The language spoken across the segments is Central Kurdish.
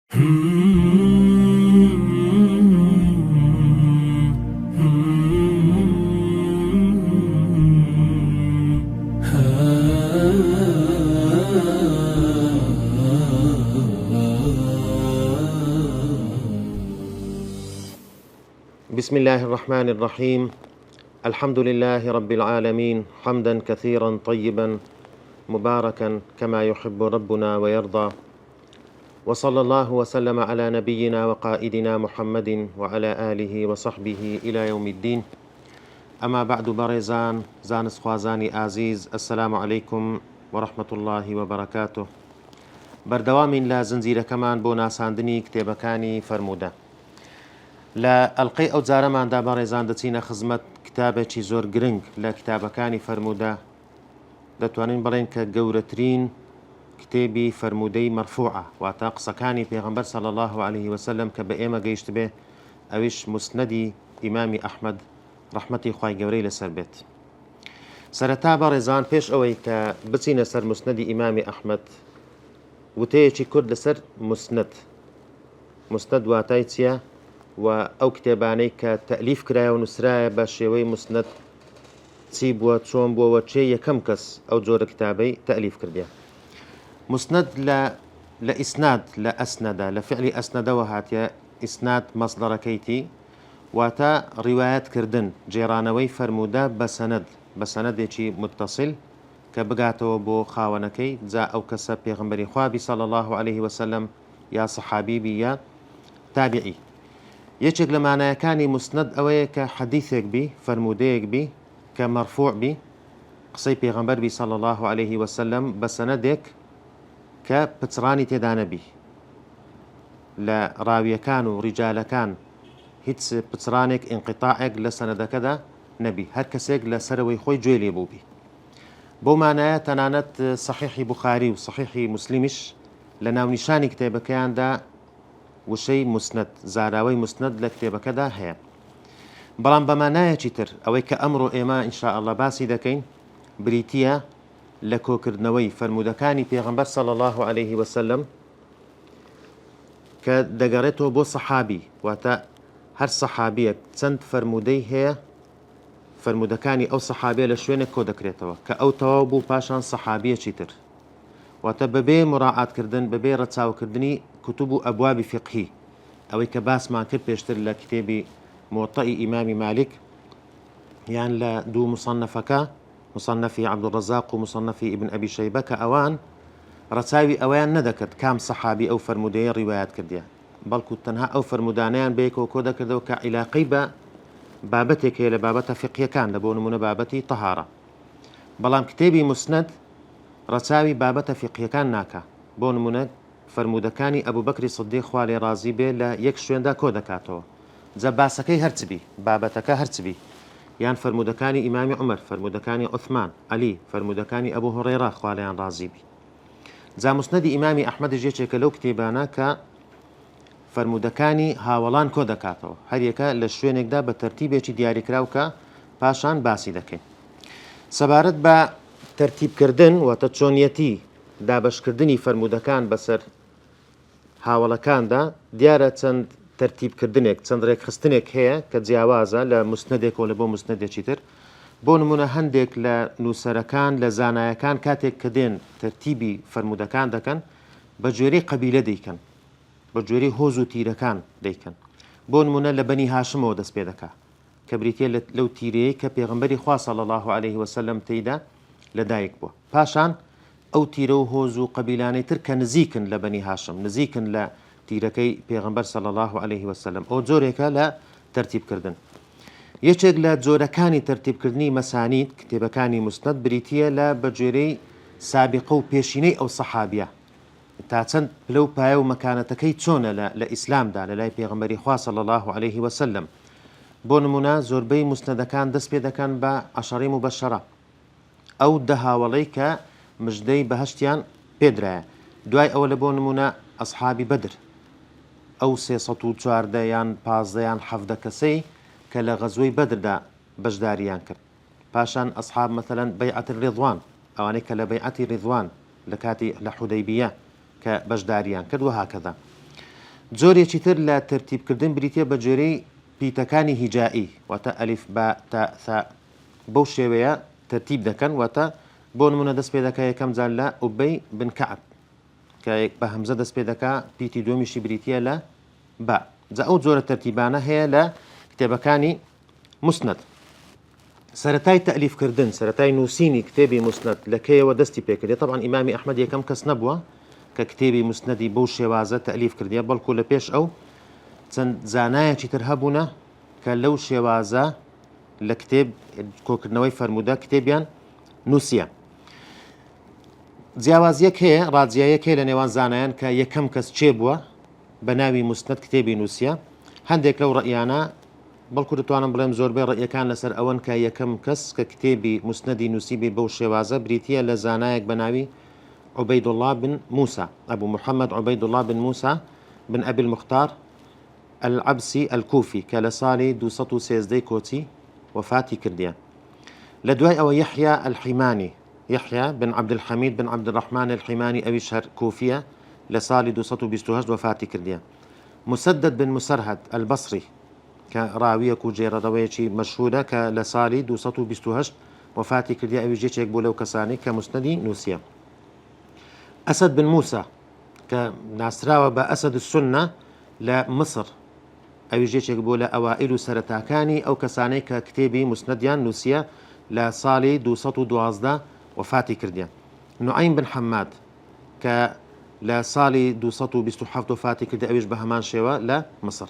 بسم الله الرحمن الرحيم. الحمد لله رب العالمين، حمدا كثيرا طيبا مباركا كما يحب ربنا ويرضى، وصلى الله وسلم على نبينا وقائدنا محمد وعلى آله وصحبه إلى يوم الدين. أما بعد، بريزان زانس خوازاني عزيز، السلام عليكم ورحمة الله وبركاته. بردوام لا زنجيرة كمان بو ناساندني كتابكاني فرموده. لا ئەڵقەی ئەو جارەماندا بەڕێزان دەچینە خزمەت کتابێکی زۆر گرنگ لە کتابەکانی فەرموودە. دەتوانین بڵێن کە گەورەترین کتێبی فەرموودەی مەرفوعە، واتە قسەکانی پێغەمبەر صلی الله عليه وسلم کە بە ئێمە گەیشت بێ، ئەویش موسنەدی ئیمامی ئەحمەد ڕەحمەتی خوای گەورەی لەسەر بێت. سەرەتا بەڕێزان پێش ئەوەی کە بچینە سەر موسنەدی ئیمامی ئەحمەد، وتەیەکی کورد لەسەر موسنەد واتای چییە؟ و ئەو کتێبانەی کە تەلیف کرایە و نووسرایە بە شێوەی موسنەد چی بووە، چۆن بووەوە، چێ یەکەم کەس ئەو جۆرە کتابەی تەلیف کردیە. موسنەد لە ئیسناد، لە ئەسنەدە، لە فعلی ئەسنەدەوە هاتیە. ئیسناد مەصدەرەکەیتی واتە ڕیوایەتکردن، جێڕانەوەی فەرموودە بە سەنەدێکی متصل کە بگاتەوە بۆ خاوەنەکەی، جا ئەو کەسە پێغەمبەری خوابی صلی الله عليه وسلم یا سەحابیبی یا تابعی. یەکێک لە مانایەکانی موسنەد ئەوەیە کە حەدیثێک بی، فەرموودەیەک بی کە مەرفوع بی، قسەی پێغەمبەر بی صلی الله عليه وسلم بە سەنەدێک کە پچڕانی تێدا نەبی، لە ڕاویەکان و ڕیجالەکان هیچ پچڕانێک، ئینقیتاعێک لە سەنەدەکەدا نەبی، هەر کەسێک لە سەرەوەی خۆی گوێ لێ بوو بی. بۆ مانایە تەنانەت سەحیحی بوخاری و سەحیحی موسلیمیش لە ناونیشانی کتێبەکەیاندا وشەی موسنەد، زاراوەی موسنەد لە کتێبەکەدا هەیە. بەڵام بەمانایەکی تر ئەوەی کە ئەمڕۆ ئێمە ئینشاءالله باسی دەکەین، بریتیە لە کۆکردنەوەی فەرموودەکانی پێغەمبەر صلی الله عليه وسلم کە دەگەڕێتەوە بۆ سەحابی، واتە هەر سەحابیەک چەند فەرموودەی هەیە، فەرموودەکانی ئەو سەحابیە لە شوێنێک کۆ دەکرێتەوە کە ئەو تەواو بوو پاشان سەحابیەکی تر، واتە بەبێ مراعاتکردن، بەبێ ڕەچاوکردنی کتوب و ئەبوابی فقهی، ئەوەی کە باسمان کرد پێشتر لە کتێبی موطئی ئیمامی مالک، یان لە دوو مصنفەکە، مصنفی عەبدوڕەزاق و مصنفی ئیبن ئەبی شەیبە، کە ئەوان ڕەچاوی ئەویان نەدەکرد کام سەحابی ئەو فەرموودەیە ڕیوایەت کردیە، بەڵکو تەنها ئەو فەرموودانەیان بەیەکەوە کۆ دەکردەوە کە عیلاقەی بە بابەتێک هەیە لە بابەتە فقهیەکان، لە بۆ نمونە بابەتی تەهارە. بەڵام کتێبی موسنەد ڕەچاوی بابەتە فقهیەکان ناکە. بۆ نمونە فەرموودەکانی ئەبوو بەکری سیدیق خوا لێ ڕازی بێ لە یەک شوێندا کۆ دەکاتەوە، جا باسەکەی هەرچبی، بابەتەکە هەرچبی، یان فەرموودەکانی ئیمامی عومەر، فەرموودەکانی عوثمان، عەلی، فەرموودەکانی ئەبوو هورەیرە خوا لێیان ڕازی بی. جا موسنەدی ئیمامی ئەحمەدیش یەکێکە لەو کتێبانە کە فەرموودەکانی هاوڵان کۆ دەکاتەوە، هەریەکە لە شوێنێکدا بە تەرتیبێکی دیاریکراو کە پاشان باسی دەکەین. سەبارەت بە تەرتیبکردن واتە چۆنیەتی دابەشکردنی فەرموودەکان بەسەر هاوڵەکاندا، دیارە چەند تەرتیبکردنێک، چەند ڕێکخستنێک هەیە کە جیاوازە لە موسنەدێکەوە لە بۆ موسنەدێکی تر. بۆ نمونە هەندێک لە نووسەرەکان، لە زانایەکان کاتێک کە دێن تەرتیبی فەرموودەکان دەکەن، بە گوێرەی قەبیلە دەیکەن، بە گوێرەی هۆز و تیرەکان دەیکەن. بۆ نمونە لە بەنی هاشمەوە دەست پێ دەکات کە بریتیە لەو تیرەیە کە پێغەمبەری خوا صلی الله عليه وسلم تێیدا لەدایک بووە، پاشان ئەو تیرە و هۆز و قەبیلانەی تر کە نزیکن لە بەنی هاشم، نزیکن لە تیرەکەی پێغەمبەر صلی الله عليه وسلم، ئەو جۆرێکە لە تەرتیبکردن. یەکێک لە جۆرەکانی تەرتیبکردنی مەسانید، کتێبەکانی موسنەد، بریتیە لە بەگوێرەی سابقە و پێشینەی ئەو سەحابیە، تا چەند پلە و پایە و مەکانەتەکەی چۆنە لە ئیسلامدا لە لای پێغەمبەری خوا صلی الله عليه وسلم. بۆ نمونە زۆربەی موسنەدەکان دەست پێ دەکەن بە عەشەڕەی موبەشەرە، ئەو دە هاوڵەی کە مژدەی بەهەشتیان پێدرایە. دوای ئەوە لە بۆ نمونە ئەسحابی بەدر، ئەو 314 یان 15 یان 17 کەسەی کە لە غەزوەی بەدردا بەشداریان کرد. پاشان ئەسحاب مەثەلەن بەیعەتی ڕیضوان، ئەوانەی کە لە بەیعەتی ڕیضوان لە کاتی لە حودەیبیە کە بەشداریان کرد و هاکەدا. جۆرێکی تر لە تەرتیبکردن بریتە بە جۆرەی پیتەکانی هیجایی واتە ئەلیف با تا ثا بەو شێوەیە تەرتیب دەکەن واتە بۆ نمونە دەست پێ دەکە یەکەم جار لە ئوبەی بن کەعب کە بە هەمزە دەست پێ دەکا پیتی دومیشی بریتە لە با جا ئەو جۆرە تەرتیبانە هەیە لە کتێبەکانی مسند. سەرەتای تەلیفکردن سەرەتای نووسینی کتێبی مسند لەکەیەوە دەستی پێکردێت طبعاً ئیمامی ئەحمەد یەکەم کەس نەبووە کە کتێبی مسندی بەو شێوازە تەلیف کردیە بەڵکو لە پێش ئەو چەند زانایەکی تر هەبوونە کە لەو شێوازە لە کتێب کۆکردنەوەی فەرموودە کتێبیان نووسیە. جیاوازیەک هەیە ڕاجیایەک هەیە لە نێوان زانایان کە یەکەم کەس چێ بووە بە ناوی مسند کتێبی نووسیە. هەندێک لەو ڕەئیانە بەڵکو دەتوانم بڵێم زۆربەی ڕەئیەکان لەسەر ئەوەن کە یەکەم کەس کە کتێبی مسندی نووسیبی بەو شێوازە بریتە لە زانایەک بە ناوی عوبەیدوڵڵا بن موسى أبو محمد عوبەیدوڵڵا بن موسى بن أبي المختار العبسي الكوفي کە لە ساڵی 213 کۆچی وفاتی کردیە. لە دوای ئەوە یحیە الحیمانی يحيى بن عبد الحميد بن عبد الرحمن الحماني أبي شهر كوفية لصالي 228 وفاتي كرديا. مسدد بن مسرهد البصري كراوية كوجيرة رويتي مشهودة كلصالي 228 وفاتي كرديا أبي جيتشيك بولو كساني كمسندي نوسيا. أسد بن موسى كناسراوة بأسد السنة لمصر أبي جيتشيك بولا أوائل سرتاكاني أو كساني ككتابي مسنديان نوسيا لصالي 212 وفاتی کردیان. نعیم بن حماد کە لە ساڵی 227 وفاتی کردی ئەویش بە هەمان شێوە لە مصر.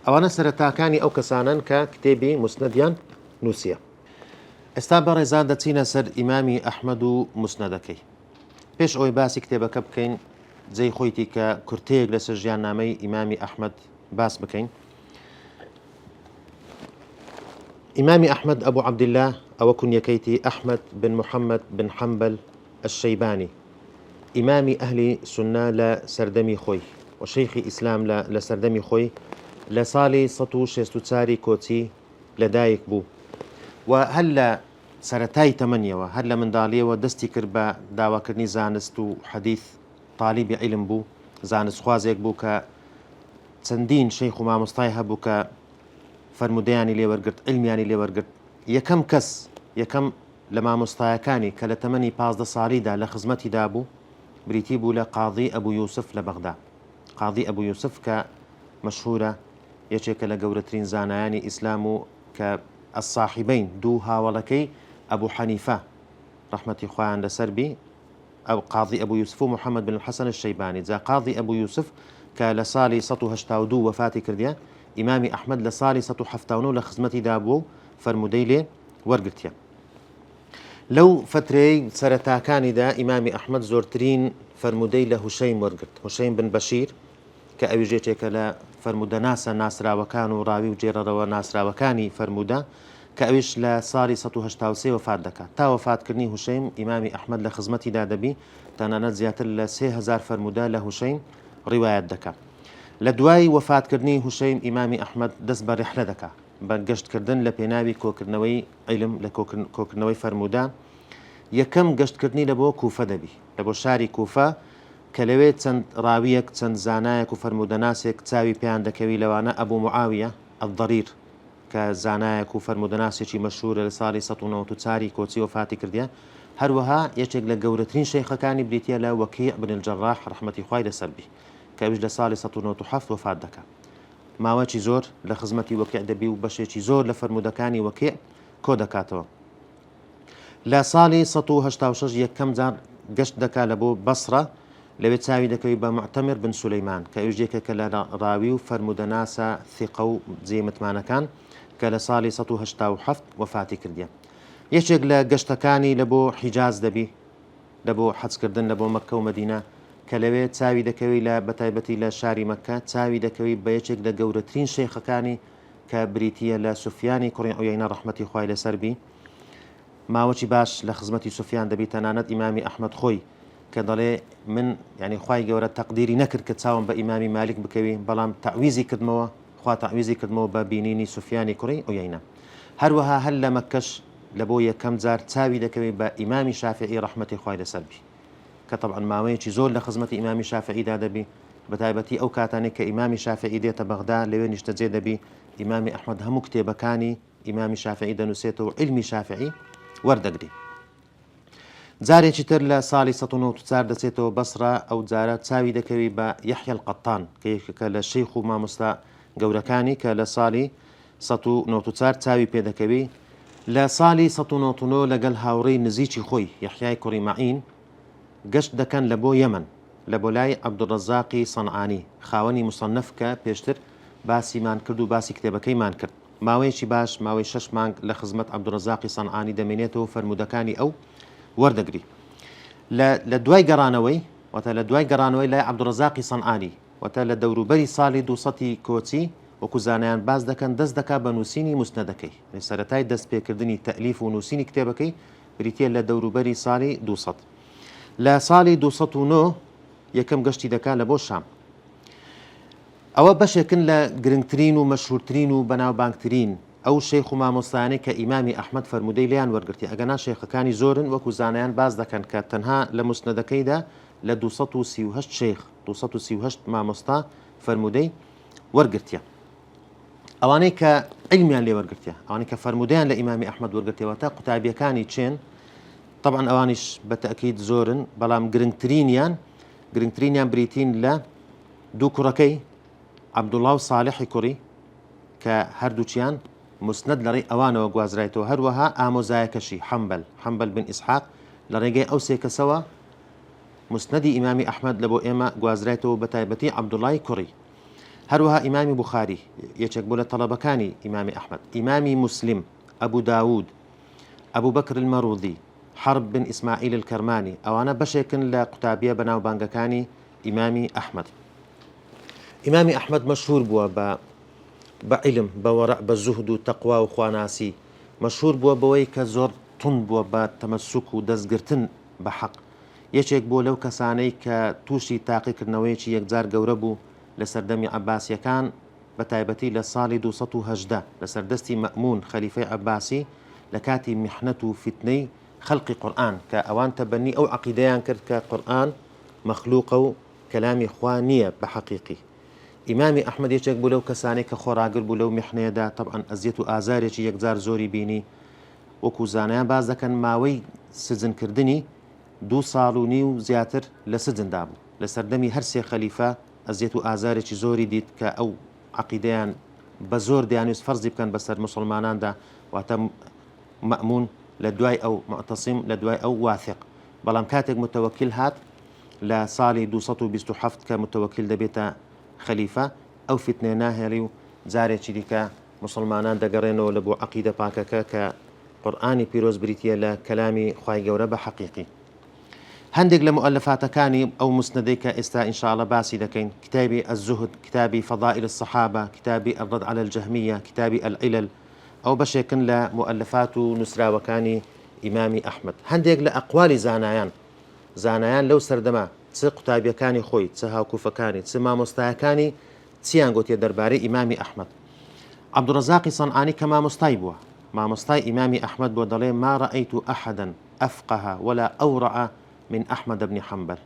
ئەوانە سەرەتاکانی ئەو کەسانن کە کتێبی مسندیان نووسیە. ئێستا بەڕێزان دەچینە سەر ئیمامی ئەحمەد و مسندەکەی. پێش ئەوەی باسی کتێبەکە بکەین جێی خۆیتی کە کورتەیەک لەسەر ژیاننامەی ئیمامی ئەحمەد باس بکەین. إمامي أحمد أبو عبد الله أو كنيكيتي أحمد بن محمد بن حنبل الشيباني إمامي أهل سنة لا سردمي خوي وشيخ إسلام لا سردمي خوي لصالي سطو شستوتساري كوتي لدايك بو وهلا سرتاي تمنية وهلا من دالية ودستي كربا داوا كرني زانستو حديث طالب علم بو زانست خوازيك بو كتندين شيخ ما مستايها بو فرمودەیانی لێوەرگرت علمیانی لێوەرگرت یەکەم کەس یەکەم لە مامۆستایەکانی کە لە تەمەنی 15 ساڵیدا لە خزمەتیدا بوو بریتی بوو لە قاضی ئەبوو یوسف لە بەغدا. قاضی ئەبوو یوسف کە مەشهورە یەکێکە لە گەورەترین زانایانی ئیسلام و کە الصاحبین دوو هاوڵەکەی ئەبوو حەنیفە ڕەحمەتی خۆیان لەسەر بی ئەو قاضی ئەبوو یوسف و محەممەد بن الحەسەن الشەیبانی. جا قاضی ئەبوو یوسف کە لە ساڵی 1982 وفاتی کردیە ئیمامی ئەحمەد لە ساڵی 1970 لە خزمەتی دابوو فەرمودەی لێ وەرگرتیە. لەو فترەی سەرەتاکانیدا ئیمامی ئەحمەد زۆرترین فەرمودەی لە هوشەیم وەرگرت. هوشەیم بن بەشیر کە ئەویژێکێکە لە فەرمودە ناسە ناسراوەکان و ڕاوی و جێرەڕەوە ناسراوەکانی فەرمودە کە ئەویش لە ساڵی 1970 وفات دەکات. تا وفاتکردنی هوشەیم ئیمامی ئەحمەد لە خزمەتیدا دەبی تەنانەت زیاتر لە 3000 فەرمودە لە هوشەیم ڕیوایەت دەکات. لە دوای وفاتکردنی هوشەیم ئیمامی ئەحمەد دەست بە ڕیحلە دەکات بە گەشتکردن لە پێناوی کۆکردنەوەی عیلم لە کۆکردنەوەی فەرمودە. یەکەم گەشتکردنی لە بۆ کوفە دەبی لە بۆ شاری کوفە کە لەوێ چەند ڕاویەک چەند زانایەک و فەرمودەناسێک چاوی پێیان دەکەوی لەوانە ئەبوو معاویە الضەریر کە زانایەک و فەرمودەناسێکی مەشهورە لە ساڵی 1994 کۆچی وفاتی کردیە. هەروەها یەکێک لە گەورەترین شەیخەکانی بریتە لە وەکیع بن الجەڕاح ڕەحمەتی خوای لەسەر بی کە ئەویش لە ساڵی 1997 وفات دەکات. ماوەکی زۆر لە خزمەتی وەکیع دەبی و بەشێکی زۆر لە فەرمودەکانی وەکیع کۆ دەکاتەوە. لە ساڵی 1986 یەکەم جار گەشت دەکات لە بۆ بەسرە لەوێ چاوی دەکەوی بە معتەمر بن سولەیمان کە ئەویش یەکێکە لە ڕاوی و فەرمودەناسە ثیقە و جێ متمانەکان کە لە ساڵی 1987 وفاتی کردیە. یەکێک لە گەشتەکانی لە بۆ حیجاز دەبی لە بۆ حەجکردن لە بۆ مەککە و مەدینە کە لەوێ چاوی دەکەوی لە بەتایبەتی لە شاری مەککە چاوی دەکەوی بە یەکێک لە گەورەترین شەیخەکانی کە بریتیە لە سوفیانی کوڕی عویەینە ڕەحمەتی خوای لەسەر بی. ماوەی باش لە خزمەتی سوفیان دەبی تەنانەت ئیمامی ئەحمەد خۆی کە دەڵێ من یعنی خوای گەورە تەقدیری نەکرد کە چاوم بە ئیمامی مالک بکەوی بەڵام تەعویزی کردمەوە خوا تەعویزی کردمەوە بە بینینی سوفیانی کوڕی عویەینە. هەروەها هەر لە مەککەش لە بۆ یەکەم جار چاوی دەکەوی بە ئیمامی شافعی ڕەحمەتی خوای لەسەر بی کە طبعا ماوەیەکی زۆر لە خزمەتی ئیمامی شافعیدا دەبی بەتایبەتی ئەو کاتانێک کە ئیمامی شافعی دێتە بەغدا لەوێ نیشتەجێ دەبی ئیمامی ئەحمەد هەموو کتێبەکانی ئیمامی شافعی دەنووسێتەوە علمی شافعی وەردەگری. جارێکی تر لە ساڵی 1994 دەچێتەوە بەسرە، ئەو جارە چاوی دەکەوی بە یەحیە القەتان کە یەکێکە لە شەیخ و مامۆستا گەورەکانی کە لە ساڵی 1994 چاوی پێدەکەوی. لە ساڵی 1990 لەگەڵ هاوڕێی نزیکی خۆی یەحیای کوڕی مەعین گەشت دەکەن لە بۆ یەمەن لە بۆ لای عەبدوڕەزاقی سەنعانی خاوەنی موسەنەف کە پێشتر باسیمان کرد و باسی کتێبەکەیمان کرد. ماوەیەکی باش ماوەی 6 مانگ لە خزمەت عەبدوڕەزاقی سەنعانی دەمێنێتەوە فەرمودەکانی ئەو وەردەگری. لە دوای گەڕانەوەی واتە لە دوای گەڕانەوەی لای عەبدوڕەزاقی سەنعانی واتە لە دەوروبەری ساڵی 200 کۆچی وەکو زانایان باز دەکەن دەست دەکا بە نووسینی موسنەدەکەی. سەرەتای دەستپێکردنی تەئلیف و نووسینی کتێبەکەی بریتە لە دەوروبەری ساڵی 200. لە ساڵی 209 یەکەم گەشتی دەکات لە بۆ شام. ئەوە بەشێکن لە گرنگترین و مەشهورترین و بەناوبانگترین ئەو شەیخ و مامۆستایانەی کە ئیمامی ئەحمەد فەرمودەی لیان وەرگرتی. ئەگەنا شێخەکانی زۆرن وەکو زانایان باز دەکەن کە تەنها لە موسنەدەکەیدا لە 238 شەیخ 238 مامۆستا فەرمودەی وەرگرتیە. ئەوانەی کە علمیان لێ وەرگرتیە، ئەوانەی کە فەرمودەیان لە ئیمامی ئەحمەد وەرگرتەوە تا قوتابیەکانی چێن طبعا ئەوانیش بەتەکید زۆرن، بەڵام گرنگترینیان بریتین لە دوو کوڕەکەی عەبدوڵڵا و ساڵحی کوڕی کە هەردووچیان مسند لەڕێی ئەوانەوە گوازرایەوە، هەروەها ئامۆزایەکەشی حەمبەل بن ئیسحاق لە ڕێگەی ئەو سێ کەسەوە مسندی ئیمامی ئەحمەد لە بۆ ئێمە گوازرایەوە بە تایبەتی عەبدوڵڵای کوڕی. هەروەها ئیمامی بوخاری یەکێک بوو لە تەڵەبەکانی ئیمامی ئەحمەد، ئیمامی موسلم، ئەبوو داوود، ئەبوو بەکر المەڕوودی، حرب بن ئیسماعیل الکەرمانی، ئەوانە بەشێکن لە قوتابیە بەناوبانگەکانی ئیمامی ئەحمەد. ئیمامی ئەحمەد مەشهور بووە بە عیلم، بە وەڕع، بە زوهد و تەقوا و خواناسی. مەشهور بووە بەوەی کە زۆر تند بووە بە تەمەسوک و دەستگرتن بە حەق. یەکێک بووە لەو کەسانەی کە تووشی تاقیکردنەوەیەکی یەکجار گەورە بوو لە سەردەمی عەباسیەکان بە تایبەتی لە ساڵی 218 لە سەردەستی مەئمون خەلیفەی عەباسی لە کاتی میحنەت و فیتنەی خەڵقی قورئان کە ئەوان تەبەنی ئەو عەقیدەیان کرد کە قورئان مەخلووقە و کەلامی خوا نییە بە حەقیقی. ئیمامی ئەحمەد یەکێک بوو لەو کەسانەی کە خۆراگر بوو لەو میحنەیەدا، طبعاً ئەزیەت و ئازارێکی یەکجار زۆری بینی. وەکو زانایان باز دەکەن ماوەی سجنکردنی 2 ساڵ و نیو زیاتر لە سجندا بوو. لە سەردەمی هەر سێ خەلیفە ئەزیەت و ئازارێکی زۆری دیت کە ئەو عەقیدەیان بە زۆر دەیانویست فەرزی بکەن بەسەر موسڵماناندا، واتە مەئمون لە دوای ئەو معتەسیم لە دوای ئەو واثق. بەڵام کاتێک متەوەکیل هات لە ساڵی 227 کە متەوەکیل دەبێتە خەلیفە، ئەو فیتنەیە ناهێڵی و جارێکی دیکە مسلمانان دەگەڕێنەوە لە بۆ عەقیدە پاکەکە کە قورئانی پیرۆز بریتیە لە کەلامی خوای گەورە بە حەقیقی. هەندێک لە مؤلفاتەکانی ئەو مسندەی کە ئێستا ئینشاءالله باسی دەکەین، کتابی الزهد، کتابی فەضائل الصحابە، کتابی الرد على الجهمیە، کتابی العلل، ئەو بەشێکن لە مؤلفات و نووسراوەکانی ئیمامی ئەحمەد. هەندێک لە ئەقوالی زانایان لەو سەردەما چ قوتابیەکانی خۆی، چ هاوکوفەکانی، چ مامۆستایەکانی چیان گوتێ دەربارەی ئیمامی ئەحمەد. عەبدوڕەزاقی سەنعانی کە مامۆستای بووە، مامۆستای ئیمامی ئەحمەد بۆ دەڵێ ما رأيت أحدا أفقه ولا أورع من أحمد بن حنبل.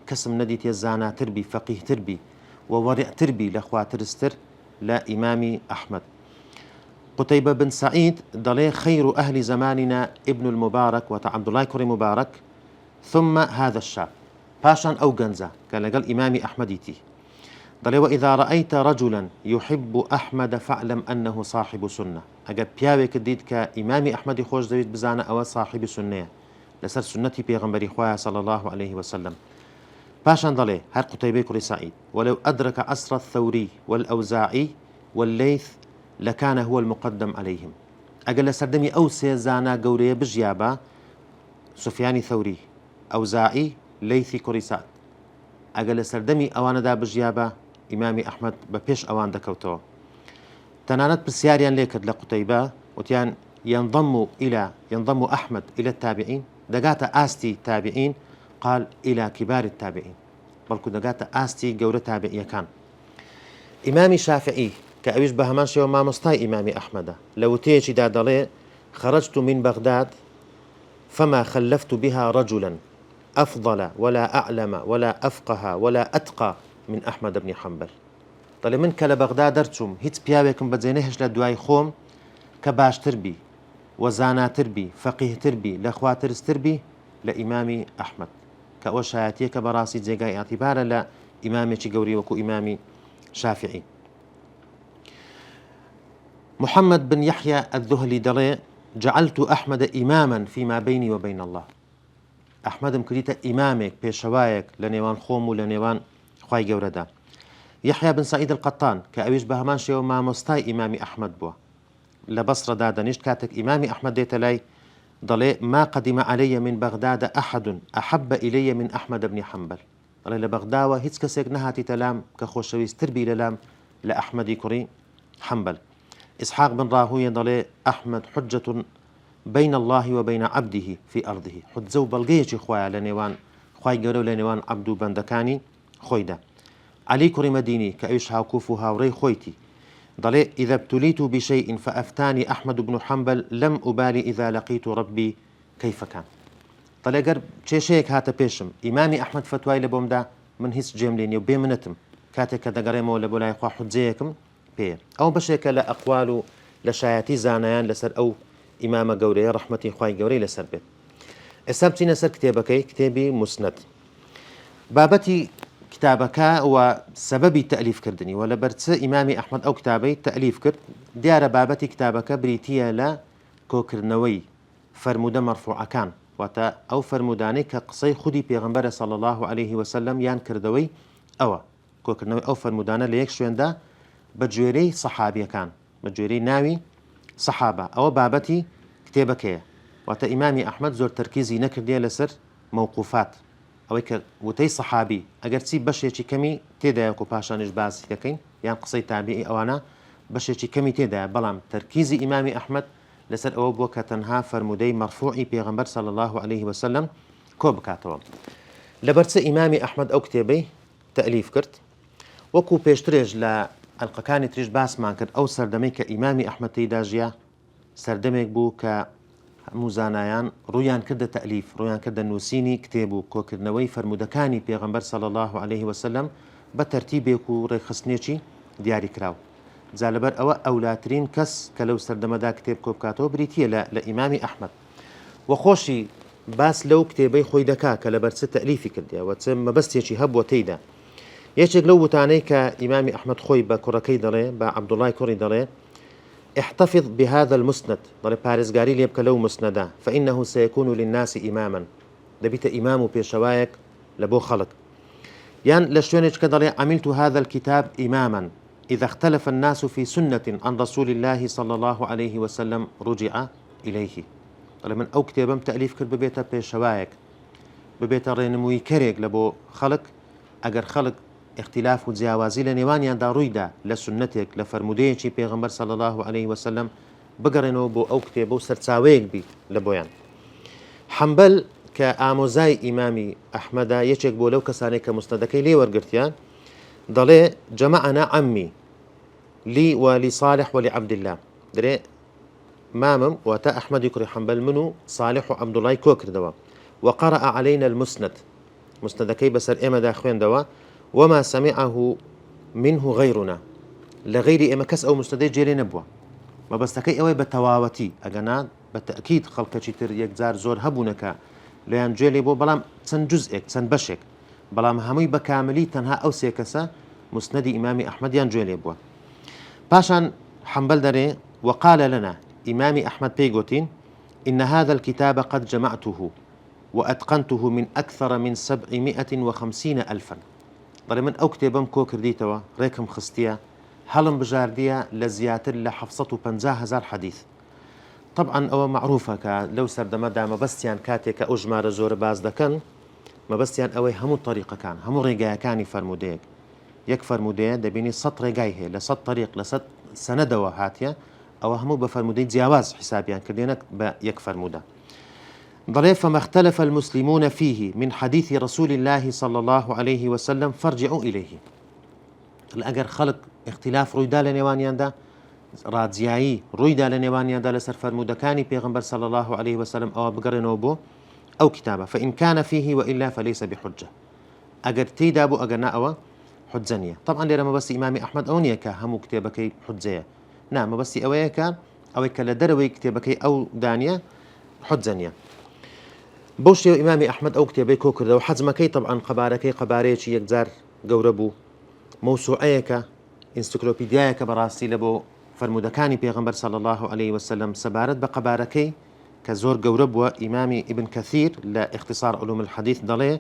کەسم نەدیتێ زاناتر بی، فەقیهتر بی و وەڕعتر بی لە خواترستر لە ئیمامی ئەحمەد. قتيبة بن سعيد دلي خير أهل زماننا ابن المبارك وعبدالله كريم مبارك ثم هذا الشاب باشان أو جنزة قال قال إمامي أحمديتي دلي وإذا رأيت رجلا يحب أحمد فاعلم أنه صاحب سنة. أجد بياوي كديد كإمامي أحمد خوش زويد بزانا أو صاحب سنة لسر سنتي بيغمبري خواه صلى الله عليه وسلم. باشان دلي هر قتيبة كري سعيد ولو أدرك عصر الثوري والأوزاعي والليث لكان هو المقدم عليهم. أقل سردمي أو سيزانا قورية بجيابا سفياني ثوري أوزاعي ليثي كريسات. أقل سردمي أوان دا بجيابا إمامي أحمد ببيش أوان دكوتو. تنانت بسياريان ليكد لقتيبة وتيان ينضم أحمد إلى التابعين دقاتا آستي تابعين قال إلى كبار التابعين بلكو دقاتا آستي قورة تابعية كان. إمامي شافعي كأويش بهمان شيء وما مستاي إمامي أحمد لو تيجي دادلي خرجت من بغداد فما خلفت بها رجلا أفضل ولا أعلم ولا أفقه ولا أتقى من أحمد بن حنبل. طلع من كلا بغداد درتم هيت بياويكم بزينهش لدواي خوم كباش تربي وزانا تربي فقيه تربي لأخواترس تربي لإمامي أحمد كأوشاياتي كبراسي جيغاي اعتبارا لإمامي قوري وكو إمامي شافعي. محمد بن يحيى الذهلي دلي جعلت أحمد إماما فيما بيني وبين الله. أحمد مكريت إمامك بيشوايك لنيوان خوم ولنيوان خواي قوردا. يحيى بن سعيد القطان كأويش بهمان شيو ما مستاي إمامي أحمد بوا لبصرة دادا نشت كاتك إمامي أحمد ديت لي ضلي ما قدم علي من بغداد أحد أحب إلي من أحمد بن حنبل. ضلي لبغداوة هيتس كسيك نهاتي تلام كخوشويس تربي للام لأحمد كري حنبل. إسحاق بن راهوية ضلي أحمد حجة بين الله وبين عبده في أرضه حجزو بلغيش خوايا لنيوان خواي قولو لنيوان عبدو بندكاني خويدا. علي كري مديني كأيش هاوكوفو هاوري خويتي ضلي إذا ابتليت بشيء فأفتاني أحمد بن حنبل لم أبالي إذا لقيت ربي كيف كان. ضلي قرب شيك هاتا بيشم إمامي أحمد فتواي لبومدا من هيس جيملين وبي منتم كاتك كدا قريمو لبولاي خوا حجزيكم بي أو بشيك لا أقوال لشاياتي زانيان لسر أو إمام قوري رحمتي خواي قوري لسر بيت. السبتين سر كتابكي كتابي مسند بابتي كتابك وسبب تأليف كردني ولا برتس إمامي أحمد أو كتابي تأليف كرد ديار بابتي كتابك بريتيا لا كوكرنوي فرمودة مرفوع كان وتا أو فرموداني كقصي خدي بيغمبر صلى الله عليه وسلم يان كردوي أو كوكرنوي أو فرمودانا ليك شوين دا بجويري صحابي كان بجويري ناوي صحابة أو بابتي كتابك وتا إمامي أحمد زور تركيزي نكرديا لسر موقوفات ئەوەی کە وتەی سەحابی ئەگەر چی بەشێکی کەمی تێدایە و پاشانش باسی دەکەین یان قسەی تابعی ئەوانە بەشێکی کەمی تێدایە بەڵام تەرکیزی ئیمامی ئەحمەد لەسەر ئەوە بووە کە تەنها فەرمودەی مەرفوعی پێغەمبەر صلی الله عليه وسلم کۆ بکاتەوە. لەبەرچە ئیمامی ئەحمەد ئەو کتێبەی تەئلیف کرد وەکو پێشترێژ لە ئەلقەکانی تریش باسمان کرد ئەو سەردەمەی کە ئیمامی ئەحمەد تێیدا ژیا سەردەمێک بوو کە هەموو زانایان ڕویان کردە تەئلیف ڕویان کردە نووسینی کتێب و کۆکردنەوەی فەرمودەکانی پێغەمبەر صلی الله عليه وسلم بە تەرتیبێک و ڕێخستنێکی دیاری کراو. جا لەبەر ئەوە ئەولاترین کەس کە لەو سەردەمەدا کتێب کۆ بکاتەوە بریتیە لە ئیمامی ئەحمەد وەخۆشی باس لەو کتێبەی خۆی دەکا کە لەبەر چ تەئلیفی کردیەوە چ مەبەستێکی هەبووە تێیدا. یەکێک لەو وتانەی کە ئیمامی ئەحمەد خۆی بە کوڕەکەی دەڵێ بە عەبدوڵای کوڕی دەڵێ احتفظ بهذا المسند ضل بارزغاري ليبك لو مسندا فإنه سيكون للناس إماما دبيت إمام بيشوايك لبو خلق يان لشونج كدري عملت هذا الكتاب إماما إذا اختلف الناس في سنة عن رسول الله صلى الله عليه وسلم رجع إليه ضل من أو كتابم تأليف كرد ببيت بيشوايك ببيت رينموي كريك لبو خلق أجر خلق اختلاف و جیاوازی لە نێوانیاندا ڕوویدا لە سنتێک لە فەرمودەیەکی پێغەمبەر صلی الله عليه وسلم بگەڕێنەوە بۆ ئەو کتێبە و سەرچاوەیەک بی لە بۆیان. حەنبەل کە ئامۆزای ئیمامی ئەحمەدا یەکێک بۆ لەو کەسانێک کە مستەدەکەی لێ وەرگرتیان دەڵێ جەمەعەنا عەمی لی ولی صالح ولی عەبدالله درێ مامم واتە ئەحمەدی کوڕی حەنبەل من و صالح و عەبدوڵای کۆ کردەوە وقرأ علينا المسند مستەدەکەی بەسەر ئێمەدا خوێندەوە وما سمعه منه غيرنا لغير إما كس أو مستدى جيري نبوة ما بس تكي أوي بتواوتي أجنا بالتأكيد خلق شيتر يكزار زور هبونك لأن جيلي بو بلام سن جزءك سن بشك بلام همي بكاملي تنها أو سيكسا مسندي إمامي أحمد يان جيلي بوا باشان حنبل داري وقال لنا إمامي أحمد بيغوتين إن هذا الكتاب قد جمعته وأتقنته من أكثر من 750,000 ضل من أو كتابم كو كرديتوا ريكم خستيا هلم بجارديا لزياتر لحفصة 50,000 حديث. طبعا أو معروفة لو سردما دا مبستيان كاتيك أجمار زور باز دكن مبستيان أوي همو طريقة كان همو ريقايا كاني فرموديك يك فرمودية دبيني سط ريقايه لسط طريق لسط سندوا هاتيا أو همو بفرمودي جواز حسابيان كردينك بيك فرمودا. ضل فما اختلف المسلمون فيه من حديث رسول الله صلى الله عليه وسلم فارجعوا إليه. الأجر خلق اختلاف رويدا لنيوانيان دا رادزياي رويدا لنيوانيان دا لسر فرمودكاني بيغمبر صلى الله عليه وسلم أو بقرنوا بو أو كتابة فإن كان فيه وإلا فليس بحجة. أجر تيدا بو أجر نأوى حجة طبعا لێرە مەبەستی ئیمامی ئەحمەد ئەو نییە کە هەموو کتێبەکەی حجەیە نا مەبەستی ئەوەیە کە ئەوەی کە لە دەرەوەی کتێبەکەی ئەو دانیە حجە نیە بەو شێوە ئیمامی ئەحمەد ئەو کتێبەی کۆ کردەوە حەجمەکەی طبعا قەبارەکەی قەبارەیەکی یەکجار گەورە بوو مەوسوعەیەکە ئینستیکلۆپیدیایەکە بەڕاستی لە بۆ فرمودەکانی پێغەمبەر صلی الله عليه وسلم سەبارەت بە قەبارەکەی کە زۆر گەورە بووە ئیمامی ابن كثير لا اختصار علوم الحديث دەڵێ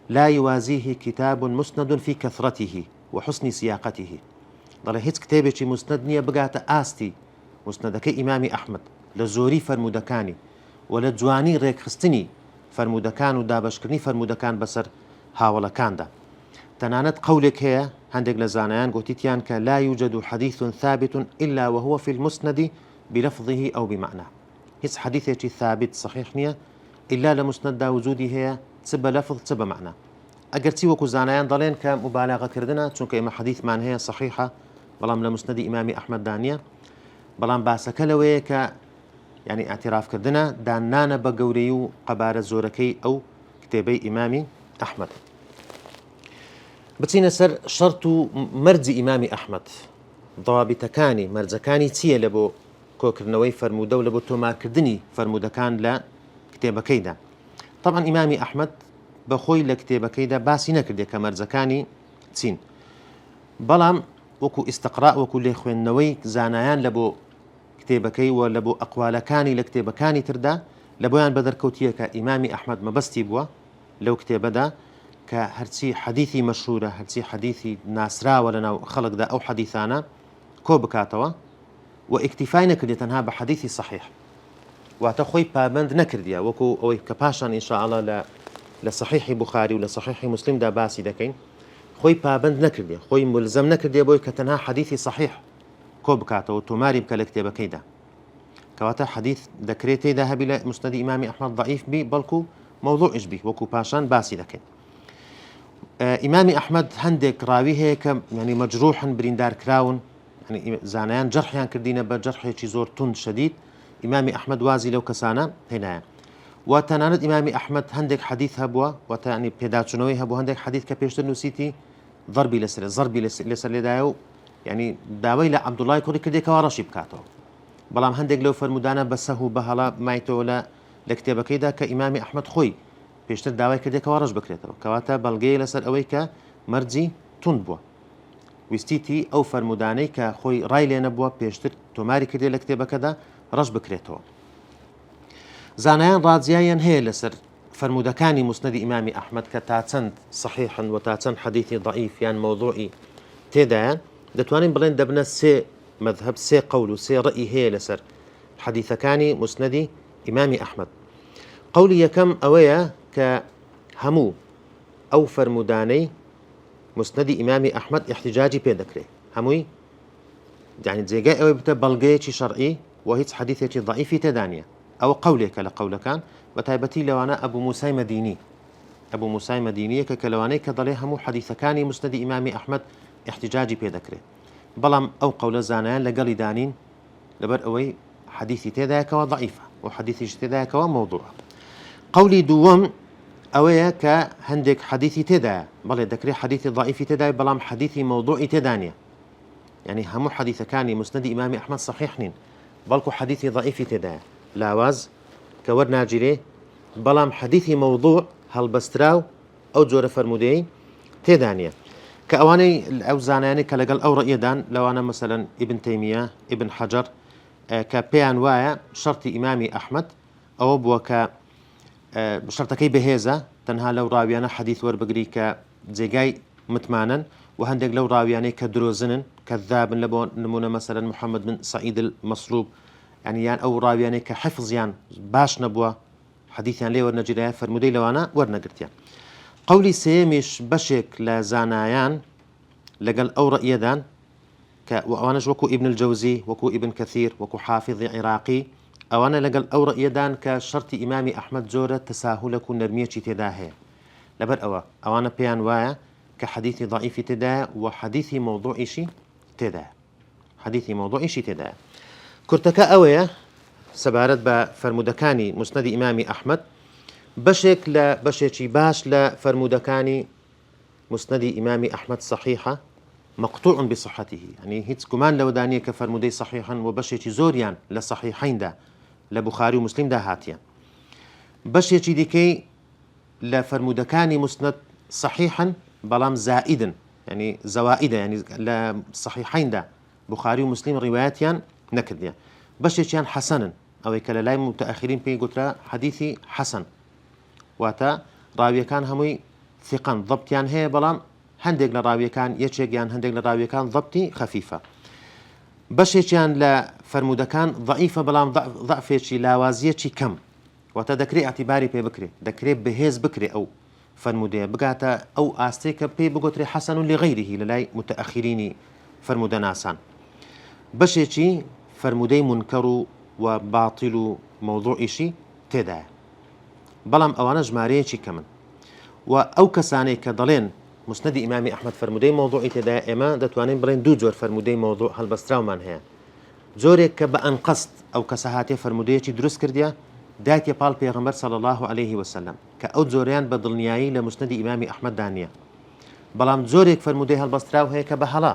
لا يوازيه كتاب مسند في كثرته وحسن سياقته دەڵێ هیچ کتێبێکی مسند نییە بگاتە ئاستی مسندەکەی ئیمامی ئەحمەد لە زۆری فرمودەکانی و لە جوانی ڕێکخستنی فرمودەکان و دابەشکردنی فرمودەکان بەسەر هاوڵەکاندا تەنانەت قولێک هەیە هەندێک لە زانایان گوتیتیان کە لا يوجد حديث ثابت إلا وهو في المسند بلفظه أو بمعنى هیچ حديثێکی ثابت صحيح نییە إلا لە مسنددا وجودی هەیە چ بە لەفظ چ بە معنى ئەگەرچی وەکو زانایان دەڵێن کە مبالغەکردنە چونکە ئێمە حەدیثمان هەیە صحیحە بەڵام لە مسندی ئیمامی ئەحمەد دانیە بەڵام باسەکە لەوەیە کە یعنی ئاعترافکردنە دانانە بە گەورەی و قەبارە زۆرەکەی ئەو کتێبەی ئیمامی ئەحمەد بچینە سەر شەرت و مەرجی ئیمامی ئەحمەد ضوابطەکانی مەرجەکانی چییە لە بۆ کۆکردنەوەی فەرموودە و لە بۆ تۆمارکردنی فەرمودەکان لە کتێبەکەیدا طبعا ئیمامی ئەحمەد بەخۆی لە کتێبەکەیدا باسی نەکردێت کە مەرجەکانی چین بەڵام وەکو ئیستقرا وەکو لێ خوێندنەوەی زانایان لە بۆ کتێبەکەی و لە بۆ ئەقوالەکانی لە کتێبەکانی تردا لە بۆیان بەدەرکەوتیە کە ئیمامی ئەحمەد مەبەستی بووە لەو کتێبەدا کە هەرچی حەدیثی مەشهورە هەرچی حەدیثی ناسراوە لەناو خەڵکدا ئەو حەدیثانە کۆ بکاتەوە و ئیکتیفای نەکردێت تەنها بە حەدیثی صحیح واتە خۆی پابند نەکردیە وەکو ئەوەی کە پاشان ئینشاءالله لە صحیحی بوخاری و لە صحیحی مسلمدا باسی دەکەین خۆی پابند نەکردێ خۆی ملزم نەکردێ بۆی کە تەنها حەدیثی صحیح کۆ بکاتەوە تۆماری بکە لە کتێبەکەیدا کەواتە حەدیث دەکرێت تێدا هەبی لە مسندی ئیمامی ئەحمەد ضعیف بی بەڵکو مەوضوعش بی وەکو پاشان باسی دەکەین ئیمامی ئەحمەد هەندێک ڕاوی هەیە کە ینی مەجروحن بریندار کراون يعني زانایان جرحیان کردینە بە جرحێکی زۆر تند شدید ئیمامی ئەحمەد وازی لەو کەسانە هێنایە و تەنانەت ئیمامی ئەحمەد هەندێک حەدیث هەبووە و تانی پێداچوونەوەی هەبوو هەندێک حەدیث کە پێشتر نووسیتی ضربی لەسەر لێدایە و ینی داوای لە عەبدوڵای کوڕی کردێکەوە ڕەشی بکاتەوە بەڵام هەندێک لەو فەرمودانە بە سەهو بە هەڵا مایتەوە لە کتێبەکەیدا کە ئیمامی ئەحمەد خۆی پێشتر داوای کردێکەوە ڕەش بکرێتەوە کەواتە بەڵگەیە لەسەر ئەوەی کە مەرجی تند بووە ویستیتی ئەو فەرمودانەی کە خۆی ڕای لێ نەبووە پێشتر تۆماری کردێ لە کتێبەکەدا ڕەش بکرێتەوە زانایان ڕاجیایان هەیە لەسەر فەرمودەکانی مسندی ئیمامی ئەحمەد کە تا چەند صحیحن و تا چەند حەدیثی ضعیف یان مەوضوعی تێدایان دەتوانین بڵێن دەبنە سێ مەذهب سێ قەول و سێ ڕەئی هەیە لەسەر حەدیثەکانی مسندی ئیمامی ئەحمەد قەولی یەکەم ئەوەیە کە هەموو ئەو فەرمودانەی مسندی ئیمامی ئەحمەد احتیجاجی پێ دەکرێت هەمووی یعنی جێگای ئەوەی بتە بەڵگەیەکی شەرعی و هیچ حەدیثێکی ضعیفی تێدا نییە ئەوە قەولێکە لە قەولەکان بە تایبەتی لەوانە ئەبوو موسای مەدینی ئەبوو موسای مەدینیەکە کە لەوانەیە کە دەڵێ هەموو حەدیثەکانی مسندی ئیمامی ئەحمەد احتیجاجی پێ دەکرێت بەڵام ئەو قەولە زانایان لەگەڵی دانین لەبەر ئەوەی حەدیثی تێدایەکەوە ضعیفە و حەدیثیش تێدایەکەوە مەوضوعە قەولی دووەم ئەوەیە کە هەندێک حەدیثی تێدایە بەڵێ دەکرێت حەدیثی ضعیفی تێدای بەڵام حەدیثی مەوضوعی تێدا نییە یعنی هەموو حەدیثەکانی مسندی ئیمامی ئەحمەد صحیح نین بەڵکو حەدیثی ضعیفی تێدایە لاواز کە وەرناگیرێ بەڵام حەدیثی مەوضوع هەڵبەستراو ئەو جۆرە فەرمودەی تێدا نییە کە ئەوانەی ئەو زانایانەی کە لەگەڵ ئەو ڕەئیەدان لەوانە مەسەلەن ئیبن تەیمیە ئیبن حەجەر کە پێیان وایە شەرتی ئیمامی ئەحمەد ئەوە بووە کە شەرتەکەی بەهێزە تەنها لەو ڕاویانە حەدیث وەربگری کە جێگای متمانن و هەندێک لەو ڕاویانەی کە درۆزنن کەذابن لە بۆ نمونە مەسەلەن محەممەد بن سعید المەسروب یعنی یان ئەو ڕاویانەی کە حفزیان باش نەبووە حەدیثیان لێ وەرنەگیرایە فەرمودەی لەوانە وەرنەگرتیان قەولی سێمیش بەشێک لە زانایان لەگەڵ ئەو ڕەئیەدان کە ئەوانەش وەکو ئیبن الجەوزی وەکو ئیبن کەثیر وەکو حافظی عێراقی ئەوانە لەگەڵ ئەو ڕەئیەدان کە شەرتی ئیمامی ئەحمەد زۆرە تەساهولەک و نەرمیەکی تێدا هەیە لەبەر ئەوانە پێیان وایە کە حەدیثی ضعیفی تێدایە و حەدیثی مەوضوعیشی تێدایە حەدیثی مەوضوعیشی تێدایە کورتەکە ئەوەیە سەبارەت بە فەرمودەکانی مسندی ئیمامی ئەحمەد بەشێک لە بەشێکی باش لە فەرمودەکانی مسندی ئیمامی ئەحمەد صحیحە مقطوع بصحته، يعني هیچ گومان لەوە دانیە کە فەرمودەی صحیحن و بەشێکی زۆریان لە صحیحیندا لە بوخاری و مسلمدا هاتیان. بەشێکی دیکەی لە فەرمودەکانی مسند صحیحن بەڵام زائدن، يعني زوائدە، يعني لە صحیحیندا بوخاری و مسلم ڕیوایەتیان نەکردیان. بەشێکیان حەسەنن، ئەوەی کە لە لای متأخرین پێی گوترا حەدیثی حەسەن، واتە ڕاویەکان هەمووی ثقن ضبطیان هەیە، بەڵام هەندێک لە ڕاویەکان یەکێکیان هەندێک لە ڕاویەکان ضبطی خەفیفە. بەشێکیان لە فەرمودەکان ضعیفە، بەڵام ضعفێکی لاوازیەکی کەم، واتە دەکرێت ئەعتیباری پێ بکرێت، دەکرێت بەهێز بکرێت ئەو فەرمودەیە بگاتە ئەو ئاستەی کە پێی بگوترێ حەسەن و لغەیریه لە لای متأخرینی فەرمودە ناسان. بەشێکی فەرمودەی منکەڕ و باتیل و مەوضوعیشی تێدایە، بەڵام ئەوانە ژمارەیەکی کەمن. و ئەو کەسانەی کە دەڵێن مسندی ئیمامی ئەحمەد فەرمودەی مەوضوعی تێدایە، ئێمە دەتوانین بڵێن دوو جۆر فەرمودەی مەوضوع هەڵبەستراومان هەیە. جۆرێک کە بە ئەنقەست ئەو کەسە هاتێ فەرمودەیەکی دروست کردیە دایتە پاڵ پێغەمبەر صلی الله عليه وسلم، کە ئەو جۆریان بە دڵنیایی لە مسندی ئیمامی ئەحمەددا نییە. بەڵام جۆرێک فەرمودەی هەڵبەستراو هەیە کە بە هەڵا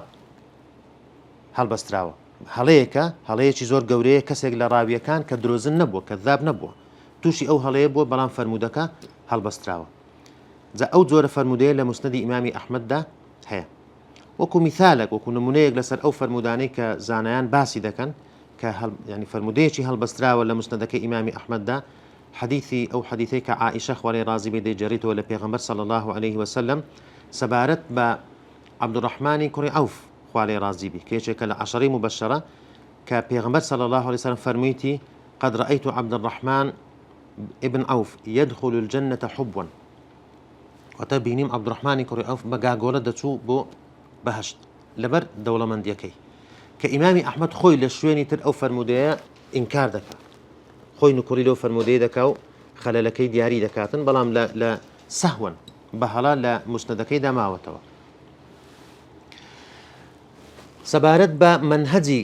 هەڵبەستراوە، هەڵەیەکە هەڵەیەکی زۆر گەورەیە، کەسێک لە ڕاویەکان کە درۆزن نەبووە، کەذاب نەبووە، تووشی ئەو هەڵەیە بووە، بەڵام فەرمودەکە هەڵبەستراوە. جا ئەو جۆرە فەرمودەیە لە مسندی ئیمامی ئەحمەددا هەیە. وەکو میثالێک، وەکو نمونەیەک لەسەر ئەو فەرمودانەی کە زانایان باسی دەکەن کە ینی فەرمودەیەکی هەڵبەستراوە لە مسندەکەی ئیمامی ئەحمەددا، حەدیثی ئەو حەدیثەی کە عائیشە خوارێ ڕازی بێ دەیجێڕێتەوە لە پێغەمبەر صلی الله عليه وسلم سەبارەت بە عەبدوڕەحمانی کوڕی عەوف خوارێ ڕازی بێ، کە یەکێکە لە عەشەرەی مبەشەرە، کە پێغەمبەر صلی الله عليه وسلم فەرموویەتی قد رأيت عبد الرحمن ابن عوف يدخل الجنة حبوا، واتە بینیم عەبدوڕەحمانی کوڕی عەوف بە گاگۆڵە دەچوو بۆ بەهەشت لەبەر دەوڵەمەندیەکەی، کە ئیمامی ئەحمەد خۆی لە شوێنی تر ئەو فەرمودەیە ئینکار دەکات، خۆی نکوڕی لەو فەرمودەیە دەکا و خەلەلەکەی دیاری دەکاتن، بەڵام لە سەهوەن بە هەڵا لە مسندەکەیدا ماوەتەوە. سەبارەت بە منهەجی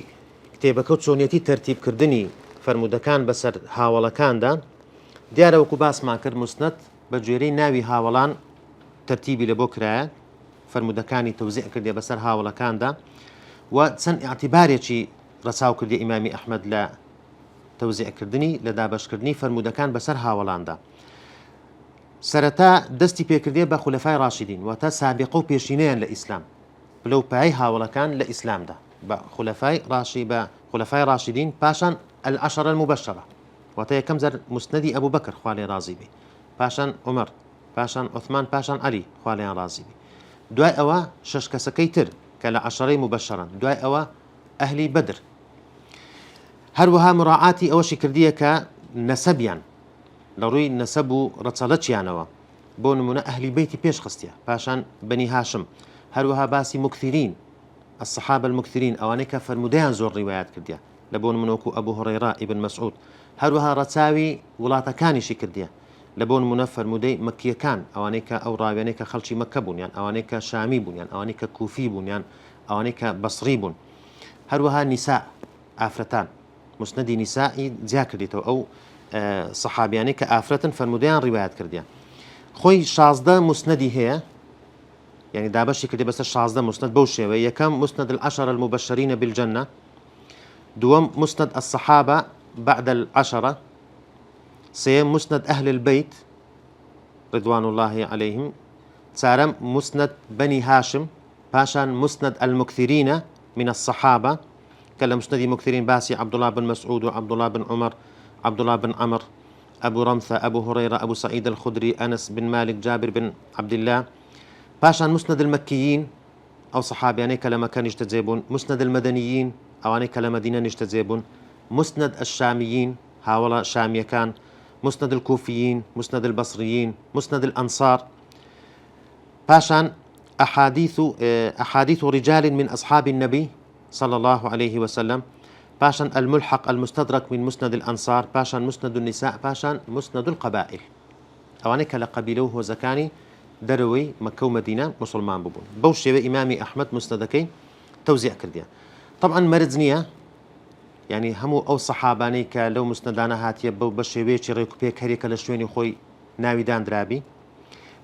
کتێبەکە و چۆنیەتی تەرتیبکردنی فەرمودەکان بەسەر هاوڵەکاندا دیارە وەکو باسمان کرد مسند بە گوێرەی ناوی هاوڵان تەرتیبی لە بۆ کرایە، فەرمودەکانی تەوزیع کردێ بەسەر هاوڵەکاندا، و چەند ئاعتیبارێکی ڕەچاو کردی ئیمامی ئەحمەد لە تەوزیعکردنی لە دابەشکردنی فەرمودەکان بەسەر هاوڵاندا. سەرەتا دەستی پێکردێ بە خولەفای ڕاشیدین، واتە سابقە و پێشینەیان لە ئیسلام، بلەو پای هاوڵەکان لە ئیسلامدا، بە خولەفای ڕاشیدین، پاشان العەشەرە المبەشەرە، واتە یەکەم جار مسندی ئەبوو بەکر خوا لێ ڕازی بێ، پاشان عومەر، پاشان عوثمان، پاشان عەلی خوا لێیان ڕازی بێ. دوای ئەوە شەش کەسەکەی تر کە لە عەشەرەی مبەشەرن، دوای ئەوە ئەهلی بەدر. هەروەها مراعاتی ئەوەشی کردیە کە نەسەبیان لە ڕووی نەسەب و ڕەچەڵەچیانەوە، بۆ نمونە ئەهلی بەیتی پێش خستیە، پاشان بەنی هاشم. هەروەها باسی مکثرین، الصحابە المکثرین، ئەوانەی کە فەرمودەیان زۆر ڕیوایەت کردیە، لە بۆ نمونە وەکو ئەبوو هوڕەیرە ئیبن مەسعود. هەروەها ڕەچاوی وڵاتەکانیشی کردیە، لە بۆ نمونە فەرمودەی مەکیەکان، ئەوانەی کە ئەو ڕاوێنەی کە خەڵکی مەکە بوون، یان ئەوانەی کە شامی بوون، یان ئەوانەی کە کوفی بوون، یان ئەوانەی کە بەسری بوون. هەروەها نیسا، ئافرەتان، مسندی نیسائی جیا کردێتەوە، ئەو سەحابیانەی کە ئافرەتن فەرمودەیان ڕیوایەت کردیە. خۆی 16 مسندی هەیە، يعني دابشي كردي بس 16 مسند بو شيوه. يكم مسند العشرة المبشرين بالجنة، دوم مسند الصحابة بعد العشرة، سيم مسند أهل البيت رضوان الله عليهم، سارم مسند بني هاشم، باشان مسند المكثرين من الصحابة، كلا مسند مكثرين باسي عبد الله بن مسعود وعبد الله بن عمر، عبد الله بن عمر، أبو رمثة، أبو هريرة، أبو سعيد الخدري، أنس بن مالك، جابر بن عبد الله. باشان مسند المكيين أو صحابياني كلام كان يجتذبون، مسند المدنيين أواني كلام مدينة يجتذبون، مسند الشاميين هاولا شامية كان، مسند الكوفيين، مسند البصريين، مسند الأنصار. باشان أحاديث رجال من أصحاب النبي صلى الله عليه وسلم. باشان الملحق المستدرك من مسند الأنصار. باشان مسند النساء. باشان مسند القبائل، أواني كلا قبيله وزكاني دروي مكة ومدينة مسلمان ببون. بوشي إمامي أحمد مسندكي توزيع كرديا. طبعا مرزنية يعني همو أو صحاباني كلو مسندانا هاتي بو بشويش ريكو بيك هريك لشويني خوي ناوي دان درابي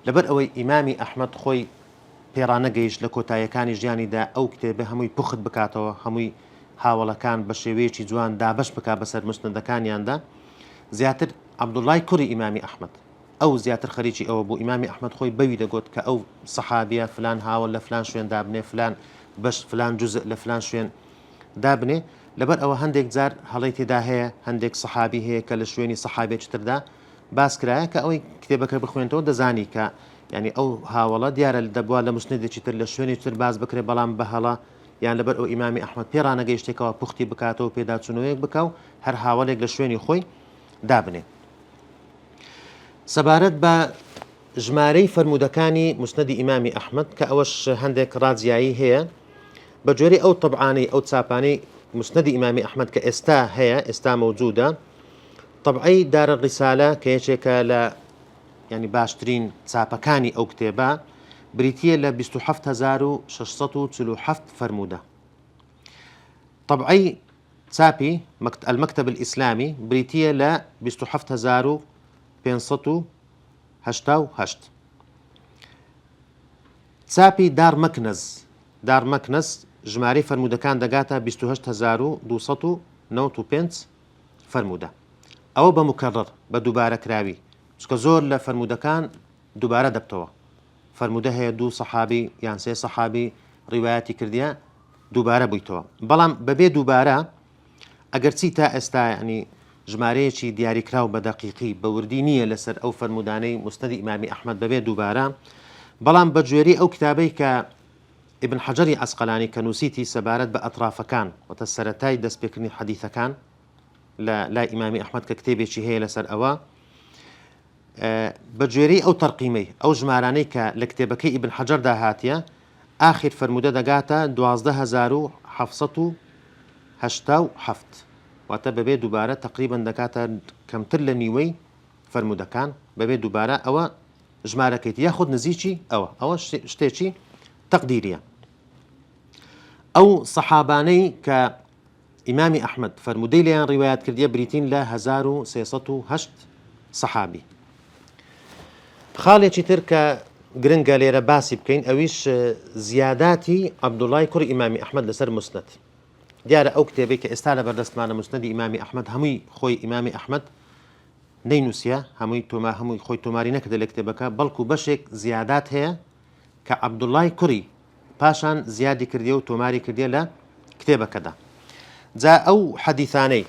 لبر أوي إمامي أحمد خوي پێڕانەگەیشت لە کۆتاییەکانی ژیانیدا ئەو کتێبە هەمووی پوخت بکاتەوە، هەمووی هاوڵەکان بە شێوەیەکی جوان دابش بک بەسەر مستندەکانیاندا. زیاتر عەبدوڵای کوڕی ئیمامی ئەحمەد ئەو زیاتر خەریکی ئەوە بوو. ئیمامی ئەحمەد خۆی بەوی دەگوت کە ئەو سەحابیە فلان هاوڵ لە فلان شوێن دابنێ، فلان بەش فلان جوزء لە فلان شوێن دابنێ. لەبەر ئەوە هەندێک جار هەڵی تێدا هەیە، هەندێک سەحابی هەیە کە لە شوێنی سەحابێکی تردا باس کرایە کە ئەوەی کتێبەکە بخوێنەوە دەزانی کە یعنی ئەو هاوڵە دیارە دەبووە لە مسندێکی تر لە شوێنی تر باز بکرێ، بەڵام بە هەڵا یان لەبەر ئەو ئیمامی ئەحمەد پێڕانەگەیشتێکەوە پوختی بکاتەوە، پێداچوونەوەیەک بکە و هەر هاوڵێک لە شوێنی خۆی دابنێ. سەبارەت بە ژمارەی فەرمودەکانی مسندی ئیمامی ئەحمەد کە ئەوەش هەندێک ڕازیایی هەیە بە جۆری ئەو طبعانەی ئەو چاپانەی مسندی ئیمامی ئەحمەد کە ئێستا هەیە، ئێستا مەوجودە. طبعی دارە ڕیسالە کە یەکێکە لە ینی باشترین چاپەکانی ئەو کتێبە، بریتیە لە 27647 فەرمودە. طبعی چاپی المەکتەب الئیسلامی بریتیە لە 27588. چاپی دارمەکنەز ژمارەی فەرمودەکان دەگاتە 28295 فەرمودە. ئەوە بە مکرر بە دووبارە کراوی، چکە زۆر لە فەرمودەکان دووبارە دەبتەوە. فەرمودە هەیە دوو سەحابی یان سێ سەحابی ڕیوایەتی کردیە دووبارە بوویتەوە. بەڵام بەبێ دووبارە ئەگەر چی تا ئێستا ینی ژمارەیەکی دیاریکراو بە دەقیقی بە وردی نییە لەسەر ئەو فەرمودانەی مسندی ئیمامی ئەحمەد بەبێ دووبارە، بەڵام بە گوێرەی ئەو کتابەی کە ئیبن حەجەری عەسقەلانی کە نووسیتی سەبارەت بە ئەطرافەکان وەتە سەرەتای دەستپێکردنی حەدیثەکان لە لای ئیمامی ئەحمەد کە کتێبێکی هەیە لەسەر ئەوە، بە گوێرەی ئەو تەرقیمەی ئەو ژمارانەی کە لە کتێبەکەی ئیبن حەجەردا هاتیە، ئاخر فەرمودە دەگاتە 12787 واتە بەبێ دووبارە تقریبان دەکاتە کەمتر لە نیوەی فەرمودەکان بەبێ دووبارە. ئەوە ژمارەکەیت یاخود نزیکی ئەوە شتێکی تەقدیریە. ئەو سەحابانەی کە ئیمامی ئەحمەد فەرمودەی لێیان ڕیوایەت کردیە بریتین لە 1308 سەحابی. خاڵێکی تر کە گرنگە لێرە باسی بکەین ئەویش زیاداتی عەبدوڵای کوڕی ئیمامی ئەحمەد لەسەر موسنەد. دیارە ئەو کتێبێک کە ئێستا لە بەردەستمانە موسنەدی ئیمامی ئەحمەد هەمووی خۆی ئیمامی ئەحمەد نەینووسیە، هەمووی خۆی تۆماری نەکردە لە کتێبەکە، بەڵکو بەشێک زیادات هەیە کە عەبدوڵای کوڕی پاشان زیادی کردیە و تۆماری کردیە لە کتێبەکەدا. جا ئەو حەدیثانەی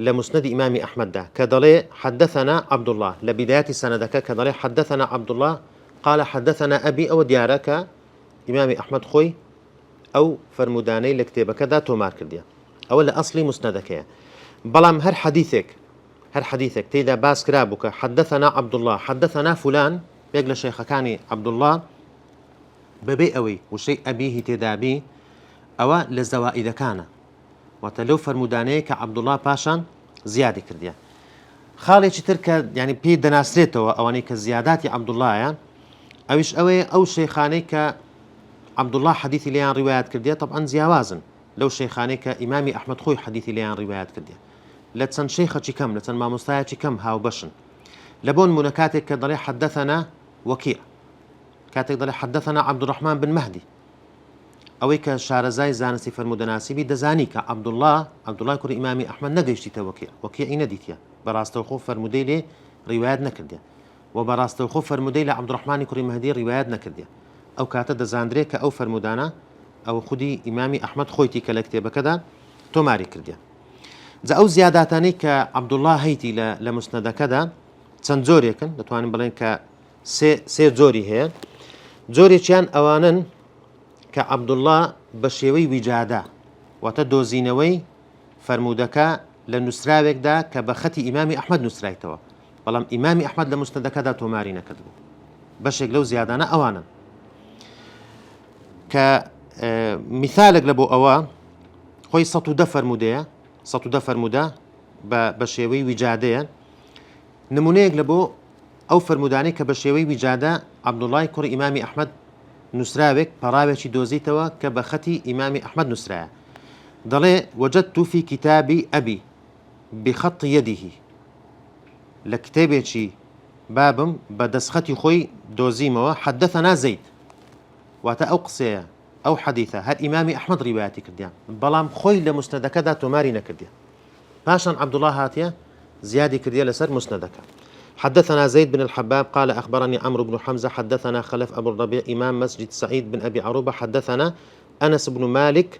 لە مسندی ئیمامی ئەحمەددا کە دەڵێ حدثنا عەبدوڵڵاه لە بیدایەتی سەنەدەکە کە دەڵێ حدثنا عەبدوڵڵاه قال حدثنا ئەبی، ئەوە دیارە کە ئیمامی ئەحمەد خۆی ئەو فەرمودانەی لە کتێبەکەدا تۆمار کردیە، ئەوە لە ئەسڵی موسنەدەکەیە. بەڵام هەر حەدیثێک تێیدا باس کرابوو کە حدثنا عەبدوڵڵاه حدثنا فلان یەک لە شەیخەکانی عەبدوڵڵاه بەبێ ئەوەی وشەی ئەبیهی تێدابی، ئەوە لە زەوائیدەکانە، واتە لەو فەرمودانەیە کە عەبدوڵڵاه پاشان زیادی کردیە. خاڵێکی تر کە ینی پێی دەناسرێتەوە ئەوانەی کە زیاداتی عەبدوڵڵایە، ئەویش ئەوەیە ئەو شەیخانەی کە عەبدوڵڵاه حەدیثی لێیان ڕیوایەت کردیە طبعاً جیاوازن لەو شەیخانەی کە ئیمامی ئەحمەد خۆی حەدیثی لێیان ڕیوایەت کردیە، لە چەند شەیخەکی کەم لە چەند مامۆستایەکی کەم هاوبەشن. لە بۆ نمونە کاتێک کە دەڵێ حدثنا وەکیع، کاتێک دەڵێ حدثنا عەبدوڕەحمان بن مەهدی، ئەوەی کە شارەزای زانستی فەرمودەناسیبی دەزانی کە عەبدوڵای کوڕی ئیمامی ئەحمەد نەگەیشتیتە وەکیعی نەدیتیە، بەڕاستەوخۆ فەرمودەی لێ ڕیوایەت نەکردیە و بەڕاستەوخۆ فەرمودەی لە عەبدوڕەحمانی کوڕی مەهدی ڕیوایەت نەکردیە. ئەو کاتە دەزاندرێت کە ئەو فەرمودانە ئەو خودی ئیمامی ئەحمەد خۆیتی کە لە کتێبەکەدا تۆماری کردیە. جا ئەو زیاداتانەی کە عەبدوڵڵاه هەیتی لە موسنەدەکەدا چەند جۆرێکن، دەتوانین بڵێن کە سێ جۆری هەیە. جۆرێکیان ئەوانن کە عەبدوڵڵاه بە شێوەی ویجادا واتە دۆزینەوەی فەرمودەکە لە نووسراوێکدا کە بە خەتی ئیمامی ئەحمەد نووسرایتەوە، بەڵام ئیمامی ئەحمەد لە موسنەدەکەدا تۆماری نەکردبوو. بەشێک لەو زیادانە ئەوانن کە میثالێک لە بۆ ئەوە خۆی 110 فەرمودەیە، 110 فەرمودە بە شێوەی ویجادەیە. نمونەیەک لە بۆ ئەو فەرمودانەی کە بە شێوەی ویجادە عەبدوڵای کوڕی ئیمامی ئەحمەد نووسراوێک پەراوێکی دۆزیتەوە کە بە خەتی ئیمامی ئەحمەد نووسرایە. دەڵێ وجدت في كتابي أبي بخط يده، لە کتێبێکی بابم بە دەستخەتی خۆی دۆزیمەوە حدثنا زەید، واتە ئەو قسەیە ئەو حەدیثە هەر ئیمامی ئەحمەد ڕیواەتی کردیان بەڵام خۆی لە مسندەکەدا تۆماری نەکردیان پاشان عبد الله هاتیە زيادة كردية لسر مسندك. حدثنا زيد بن الحباب قال أخبرني عمرو بن حمزة حدثنا خلف أبو الربيع إمام مسجد سعيد بن أبي عروبة حدثنا أنس بن مالك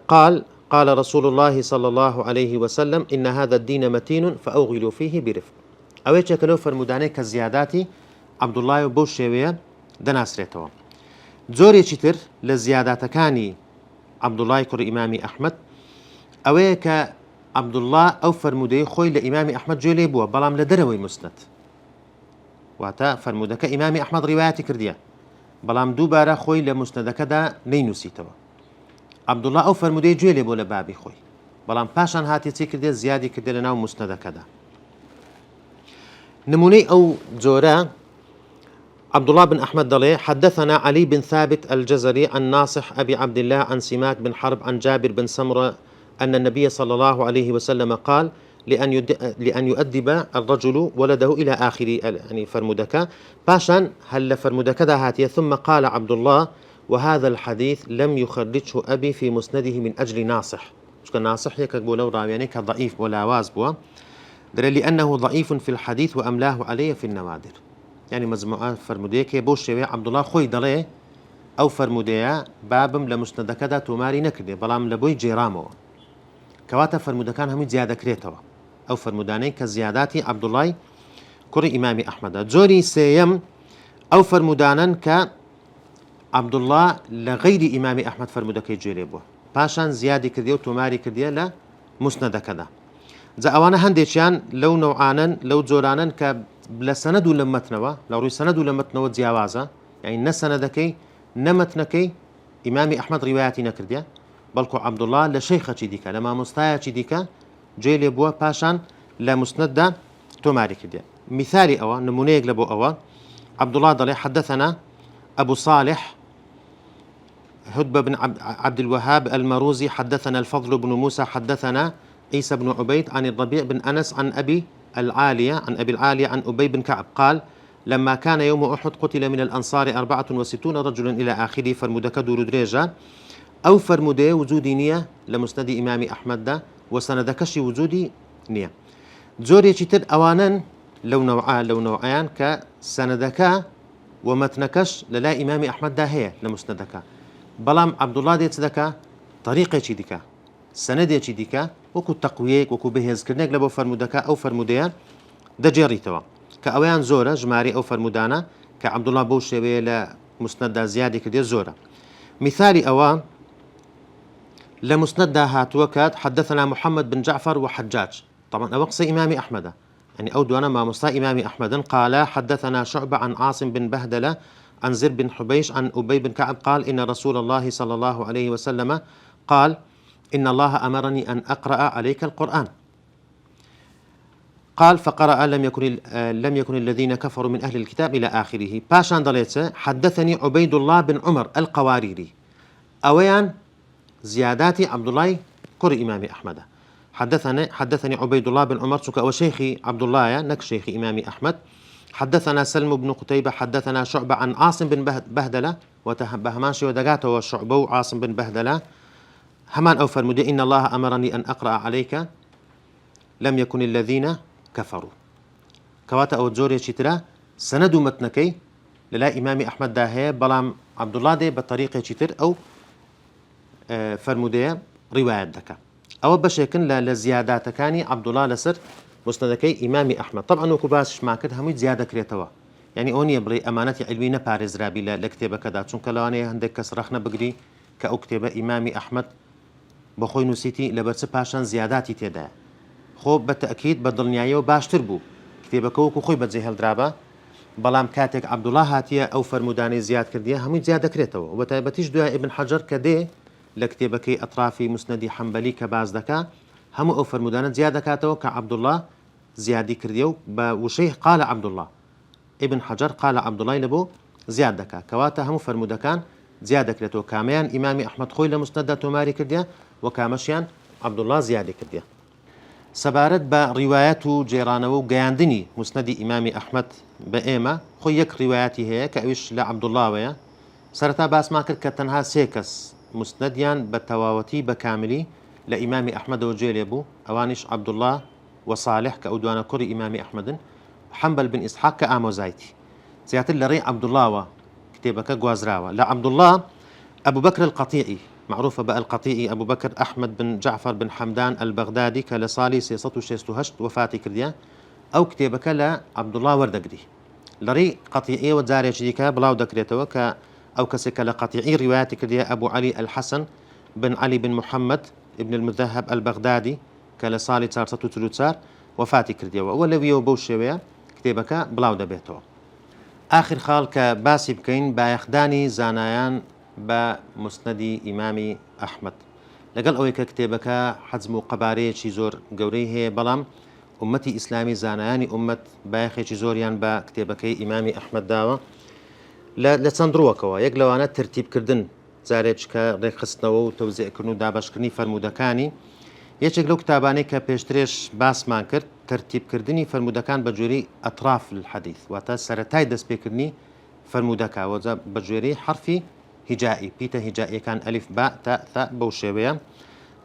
قال قال رسول الله صلى الله عليه وسلم إن هذا الدين متين فأوغلوا فيه برفق. أويش كلو فرموداني كزيادات عبد الله بوشيوية دناسريتو زوري شتر للزيادات كاني عبد الله كر إمامي أحمد أويك عبد الله أو فرمودي خوي لإمام أحمد جولي بوا بلام لدروي مسند واتا فرمودك إمام أحمد رواياتي كرديا بلام دوباره خوي لمسندك دا نينوسيتوا عبد الله أو فرمودي جولي بوا لبابي خوي بلام باشان هاتي تي كرديا زيادة كرديا لناو مسندك دا نموني أو زورا عبد الله بن أحمد ضلي حدثنا علي بن ثابت الجزري عن ناصح أبي عبد الله عن سماك بن حرب عن جابر بن سمرة أن النبي صلى الله عليه وسلم قال لأن يؤدب الرجل ولده إلى آخر يعني فرمودك باشان هل فرمودك هاتية ثم قال عبد الله وهذا الحديث لم يخرجه أبي في مسنده من أجل ناصح ناصح يكبولو راوياني كضعيف ولا وازبوا لأنه ضعيف في الحديث وأملاه عليه في النوادر يعني مجموعة فرموديك بوشي عبد الله خوي دلي أو فرموديا بابم لمسندك دا تماري نكدي بلام لبوي جيرامو كواتا فرمودكان هم زيادة كريتوا أو فرموداني كزيادات عبد الله كري إمام أحمد جوري سيم أو فرمودانا ك عبد الله لغير إمام أحمد فرمودك جيريبو باشان زيادة كرديو تماري كرديا لا مسندك دا زا أوانا هنديشان لو نوعانا لو زورانا ك بلا سند ولا متنوا لو روي سند ولا متنوا زياوازا يعني نسندكي نمتنكي إمام أحمد رواياتي نكرديا بلكو عبد الله لشيخة ديكا لما مستايا ديكا جيلي بوا باشان لمسند تماري كرديا مثالي أوا نمونيك لبو أوا عبد الله ضلي حدثنا أبو صالح هدبة بن عبد الوهاب المروزي حدثنا الفضل بن موسى حدثنا عيسى بن عبيد عن الربيع بن أنس عن أبي العالية عن أبي بن كعب قال لما كان يوم أحد قتل من الأنصار 64 رجلا إلى آخره فرمودك دور دريجة أو فرمودي وجودي نية لمسند إمام أحمد دا وسندكش وجودي نية زوري تر أوانا لو نوعان كسندك ومتنكش للا إمام أحمد دا هي لمسندك بلام عبد الله ديت دكا طريقة ديكا سندي ديكا وكو تقويك وكو بهز كرنيك لبو فرمودك أو فرموديا دا جيريتوا كأوان زورة جماري أو فرمودانا كعبد الله بوشي لا مسند زيادة كدير زورة مثالي أوان لمسند هاتوكات حدثنا محمد بن جعفر وحجاج طبعا أوقصي إمام أحمد يعني أودوانا ما مصطى إمام أحمد قال حدثنا شعبة عن عاصم بن بهدلة عن زر بن حبيش عن أبي بن كعب قال إن رسول الله صلى الله عليه وسلم قال إن الله أمرني أن أقرأ عليك القرآن قال فقرأ لم يكن الذين كفروا من أهل الكتاب إلى آخره باشان دليت حدثني عبيد الله بن عمر القواريري أويان زيادات عبد الله كر إمام أحمد حدثني عبيد الله بن عمر وشيخي عبد الله نك شيخ إمام أحمد حدثنا سلم بن قتيبة حدثنا شعبة عن عاصم بن بهدلة وتهمانشي ودقاته والشعبة وعاصم بن بهدلة همان أوفر مدي إن الله أمرني أن أقرأ عليك لم يكن الذين كفروا كواتا أو جوري شترا سندو متنكي للا إمام أحمد داهي بلام عبد الله دي بطريقة شتر أو فرمودية رواية دكا أو بشكل لزيادات كاني عبد الله لسر مسندكي إمام أحمد طبعا وكباس معكد هم زيادة كريتوا يعني أوني بري أمانة علمية بارز رابي لكتابة كذا چونك لواني عندك كسرخنا بقري كأكتابة إمام أحمد بخوي نسيتي لبرس باشان زياداتي تدا خو بالتأكيد بدلنيايا وباشتر بو كتابة كوكو خوي بتزي هالدرابة بلام كاتك عبد الله هاتية أو فرموداني زياد كردية هم زيادة كريتوا وبتبتيش دوها ابن حجر كدي لكتابك أطرافي مسندي حنبلي كباز دكا هم أو فرمودانا زيادة كاتوا كعبد الله زيادة كرديو وشيخ قال عبد الله ابن حجر قال عبد الله لبو زيادة كا كواتا هم فرمودكان زيادة كريتو كاميان إمام أحمد خوي لمسندة تماري كرديا وكامشيان عبد الله زيادة كرديا سبارت برواياته جيرانه وقياندني مسند إمام أحمد بإيمة خويك رواياتي هي كأوش لعبد الله ويا سەرەتا باسمان کرد کە تەنها سێ کەس مستندیان بە تەواوەتی بە کاملی لە ئیمامی ئەحمەدەوە گوێ لێ بوو، ئەوانیش عەبدوڵڵاه وصالح کە ئەو دوانە کوڕی ئیمامی ئەحمەدن، حەنبەل بن ئیسحاق کە ئامۆزایەتی. زیاتر لە ڕێی عەبدوڵڵاوە کتێبەکە گوازراوە. لە عەبدوڵڵاه ئەبوو بەکر القەطیعی، معروفە بە القەطیعی، ئەبوو بەکر ئەحمەد بن جعفر بن حەمدان البەغدادی کە لە ساڵی 368 وفاتی کردیە. ئەو کتێبەکە لە عەبدوڵڵاه وەردەگری. لە ڕێی قەطیعیەوە جارێکی دیکە بڵاو دەکرێتەوە کە ئەو کەسێک کە لە قەطیعی ڕیوایەتی کردیە ئەبوو عەلی الحەسەن بن عەلی بن محەممەد ابن المذهب البەغدادی کە لە ساڵی 444 وفاتی کردیەوە. ئەوە لەویەوە بەو شێوەیە کتێبەکە بڵاو دەبێتەوە. آخر خاڵ کە باسی بکەین بایەخدانی زانایان بە مسندی ئیمامی ئەحمەد. لەگەڵ ئەوەی کە کتێبەکە حەجم و قەبارەیەکی زۆر گەورەی هەیە، بەڵام ئومەتی ئیسلامی زانایانی ئومەت بایەخێکی زۆریان بە کتێبەکەی ئیمامی ئەحمەد داوە لە چەند ڕووەکەوە. یەک لەوانە ترتیبکردن، جارێک کە ڕێکخستنەوە و تەوزیعکردن و دابەشکردنی فەرمودەکانی. یەکێک لەو کتابانەی کە پێشترێش باسمان کرد ترتیبکردنی فەرمودەکان بە جوێرەی ئەطراف الحەدیث، واتە سەرەتای دەستپێکردنی فەرمودەکە وەجا بە جوێرەی حرفی هیجائی، پیتە هیجائیەکان ئەلیف با تا تا بەو شێوەیە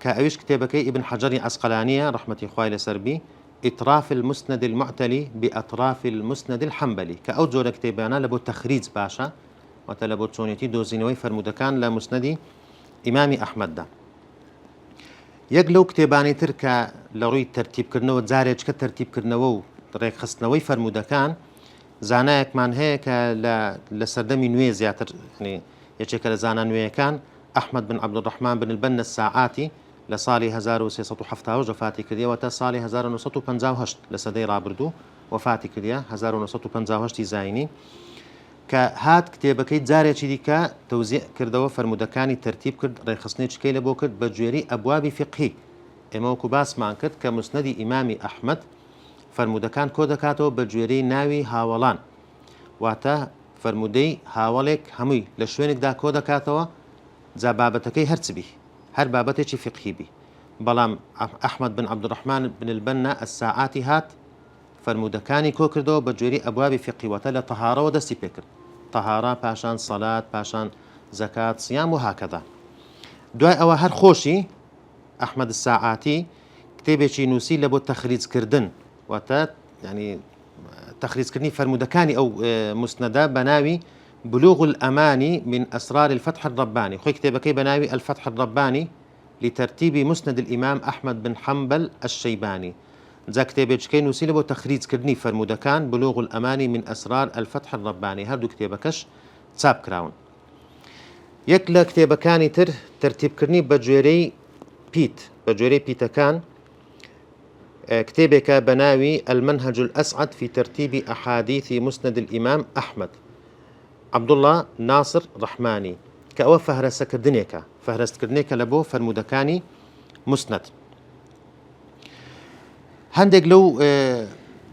کە ئەویش کتێبەکەی ئیبن حەجەری عەسقەلانیە ڕەحمەتی خوای لەسەر بی، إطراف المسند المعتلي بأطراف المسند الحنبلي كأو جورة كتابانا لبو تخريج باشا وتلبو تشونيتي دوزينوي فرمودكان لمسندي إمامي أحمد دا يقلو كتاباني تركا لروي ترتيب كرنو زارج كترتيب كرنو ريك خصنوي فرمودكان زاناك من هيك لسردمي نوي زياتر يعني يشكل زانا نوي كان أحمد بن عبد الرحمن بن البنا الساعاتي لصالي 1370 وفاتی کردیە وەتە ساڵی 1950 لە سەدەی ڕابردوو وفاتی کردیە 1950 زاینی کە هات کتێبەکەی جارێکی دیکە تەوزیع کردەوە فەرمودەکانی تەرتیب کرد ڕێخستنێکیکەی لە بۆ کرد بە گوێرەی ئەبوابی فقهی. ئێمە وەکو باسمان کرد کە مسندی ئیمامی ئەحمەد فەرمودەکان کۆ دەکاتەوە بە گوێرەی ناوی هاوڵان، واتە فەرمودەی هاوڵێک هەمووی لە شوێنێکدا کۆ دەکاتەوە جا بابەتەکەی هەرچبی هەر بابەتێکی فقهی بی. بەڵام ئەحمەد بن عەبدوڕەحمان بن البنا الساعاتی هات فەرمودەکانی کۆ کردەوە بە گوێرەی ئەبوابی فقهی، واتە لە تەهارەوە دەستی پێ کرد، تەهارە پاشان سەلات پاشان زەکات سیام و هاکەدا. دوای ئەوە هەر خۆشی ئەحمەد الساعاتی کتێبێکی نووسی لە بۆ تەخریجکردن، واتە ینی تەخریجکردنی فەرمودەکانی ئەو مسندە بە ناوی بلوغ الأماني من أسرار الفتح الرباني. خوي كتابكي بناوي الفتح الرباني لترتيب مسند الإمام أحمد بن حنبل الشيباني. ذا كتابك كي نسيله تخريج كرني فرمودكان بلوغ الأماني من أسرار الفتح الرباني. هردو كتابكش تساب كراون. يكلا كتابكاني ترتيب كرني بجوري بيت، بجوري بيتكان كتابك بناوي المنهج الأسعد في ترتيب أحاديث مسند الإمام أحمد عەبدوڵڵا ناصر ڕەحمانی کە ئەوە فەهرەستکردنێکە لە بۆ فەرمودەکانی مسند. هەندێک لەو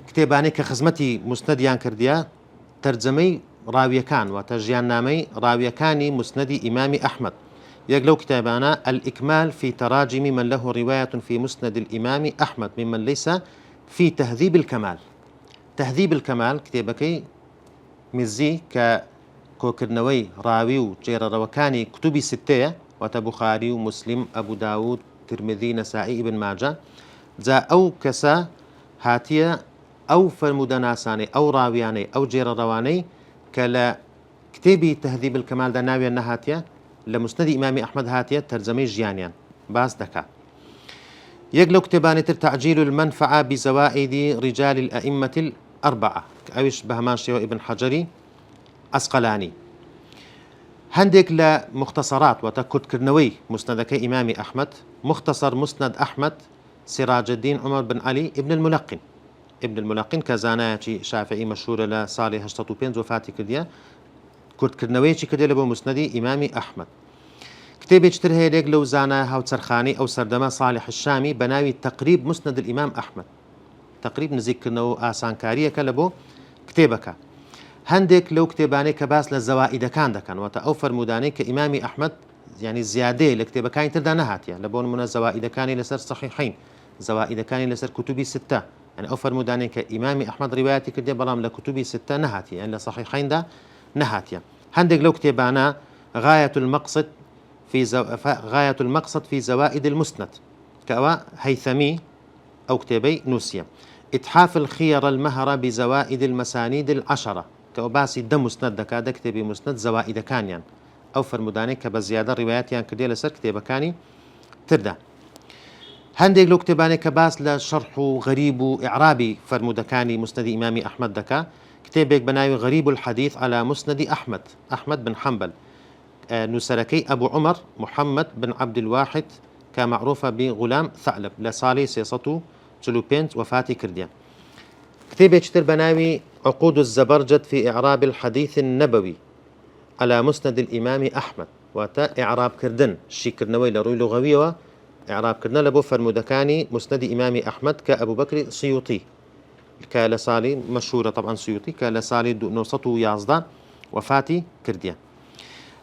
کتێبانەی کە خزمەتی مسندیان کردیە تەرجەمەی ڕاویەکان واتە ژیاننامەی ڕاویەکانی مسندی ئیمامی ئەحمەد. یەک لەو کتێبانە الإكمال في تراجم من له رواية في مسند الإمام أحمد ممن ليس في تهذيب الكمال. تهذيب الكمال کتێبەکەی مزی کە کۆکردنەوەی ڕاوی و جێرەڕەوەکانی کتوبی ستەیە واتە بوخاری و مسلم ئەبوو داود ترمذی نەسائی ئیبن ماجە. جا ئەو کەسە هاتیە ئەو فەرمودەناسانەی ئەو ڕاویانەی ئەو جێرەڕەوانەی کە لە کتێبی تەهذیب الکەمالدا ناویان نەهاتیە لە مسندی ئیمامی ئەحمەد هاتیە تەرجەمەی ژیانیان باس دەکات. یەک لەو کتێبانی تر تعجیل المنفعة بزوائد رجال الأئمة الأربعة ئەویش بە هەمان شێوە ئیبن حەجەری عەسقەلانی. هەندێک لە مختصرات واتە کورتکردنەوەی مسندەکەی ئیمامی ئەحمەد مختصر مسند ئەحمەد سراج الدین عمر بن علی ابن الملقن. ابن الملقن کە زانایەکی شافعی مەشهورە لە ساڵی 85 وفاتی کردیە، کورتکردنەوەیەکی کردێ لە بۆ مسندی ئیمامی ئەحمەد. کتێبێکی تر هەیە لێک لەو زانایە هاوچەرخانی ئەو سەردەمە صالح الشامی بە ناوی تەقریب مسند الإمام ئەحمەد. تەقریب نزیککردنەوە ئاسانکاریەکە لە بۆ کتێبەکە. هەندێک لەو کتێبانەی کە باس لە زەوائیدەکان دەکەن واتە ئەو فەرمودانەی کە ئیمامی ئەحمەد ینی زیادەیە لە کتێبەکانی تردا نەهاتیە، لە بۆ نمونە زەوائیدەکانی لەسەر سەحیحین، زەوائیدەکانی لەسەر کتوبی ستە، یعنی ئەو فەرمودانەی کە ئیمامی ئەحمەد ڕیوایەتی کردێ بەڵام لە کتوبی ستە نەهاتیە، یان لە سەحیحیندا نەهاتیە. هەندێک لەو کتێبانە غایەت المقصد في زوائد المسند كأوا هيثمي أو كتابي نوسيا. إتحاف الخير المهرة بزوائد المسانيد العشرة كأو باسي دم مسند دكا دا كتابي مسند زوائد كانيان أو فرموداني كبزيادة روايات يان كردية لسر كتابة كاني تردا. هەندێک لەو کتێبانێک کە باس لە شەرح و غەریب و ئیعرابی فەرموودەکانی مسندی ئیمامی ئەحمەد دەکا، کتێبێک بە ناوی غەریب الحەدیث على مسندی ئەحمەد بن حەمبەل، نووسەرەکەی ئەبوو عومەر محەممەد بن عەبدولواحد کە معروفە بغولام ثەعلب لە ساڵی 345 وفاتی کردیە. کتێبێکی تر بە ناوی عقود الزەبەرجەد في إعراب الحديث النبوي على مسند الإمام أحمد، واتە ئیعرابکردن شیکردنەوەی لە ڕووی لوغەویەوە إعرابکردنە لە بۆ فەرموودەکانی مسندی ئیمامی ئەحمەد کە ئەبوو بەکری سیوطی کە لە ساڵی مەشهورە طبعا سیوطی کە لە ساڵی 1911 وفاتی کردیە.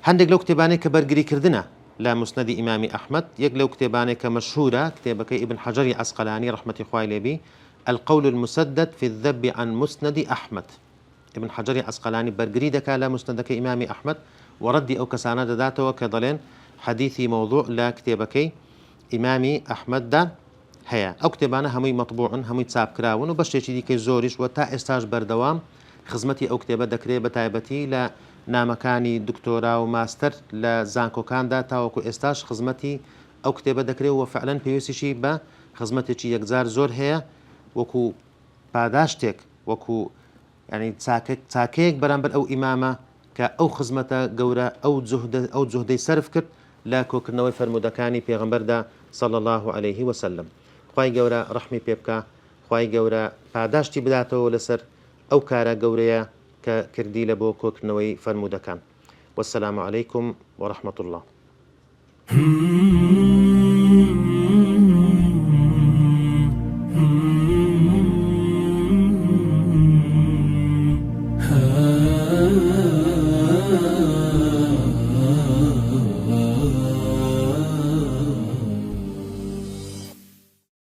هەندێک لەو کتێبانەی کە بەرگریکردنە لە مسندی ئیمامی ئەحمەد، یەک لەو کتێبانەی کە مەشهورە کتێبەکەی ئیبن حەجەری عەسقەلانی ڕەحمەتی خوای لێبی، القول المسدد في الذب عن مسند أحمد. ابن حەجەری عەسقەلانی بەرگری دەکا لە مسندەکەی ئیمامی ئەحمەد و ڕەدی ئەو کەسانە دەداتەوە کە دەڵێن حەدیثی مەوضوع لە کتێبەکەی ئیمامی ئەحمەددا هەیە. ئەو کتێبانە هەمووی مەطبوعن، هەمووی چاپکراون و بەشێکی دیکەی زۆریش وە تا ئێستاش بەردەوام خزمەتی ئەو کتێبە دەکرێت بە تایبەتی لە نامەکانی دکتۆرا و ماستەر لە زانکۆکاندا تاوەکو ئێستاش خزمەتی ئەو کتێبە دەکرێت و فعلەن پێویستیشی بە خزمەتێکی یەکجار زۆر هەیە، وەکو پاداشتێک، وەکو ینی چاکەیەک بەرامبەر ئەو ئیمامە کە ئەو خزمەتە گەورە ئەو جوهدەی سەرف کرد لە کۆکردنەوەی فەرموودەکانی پێغەمبەردا صلی الله عليه وسلم. خوای گەورە ڕەحمی پێ بکە، خوای گەورە پاداشتی بداتەوە لەسەر ئەو کارە گەورەیە کە کردی لە بۆ کۆکردنەوەی فەرموودەکان. والسلام عليكم ورحمة الله.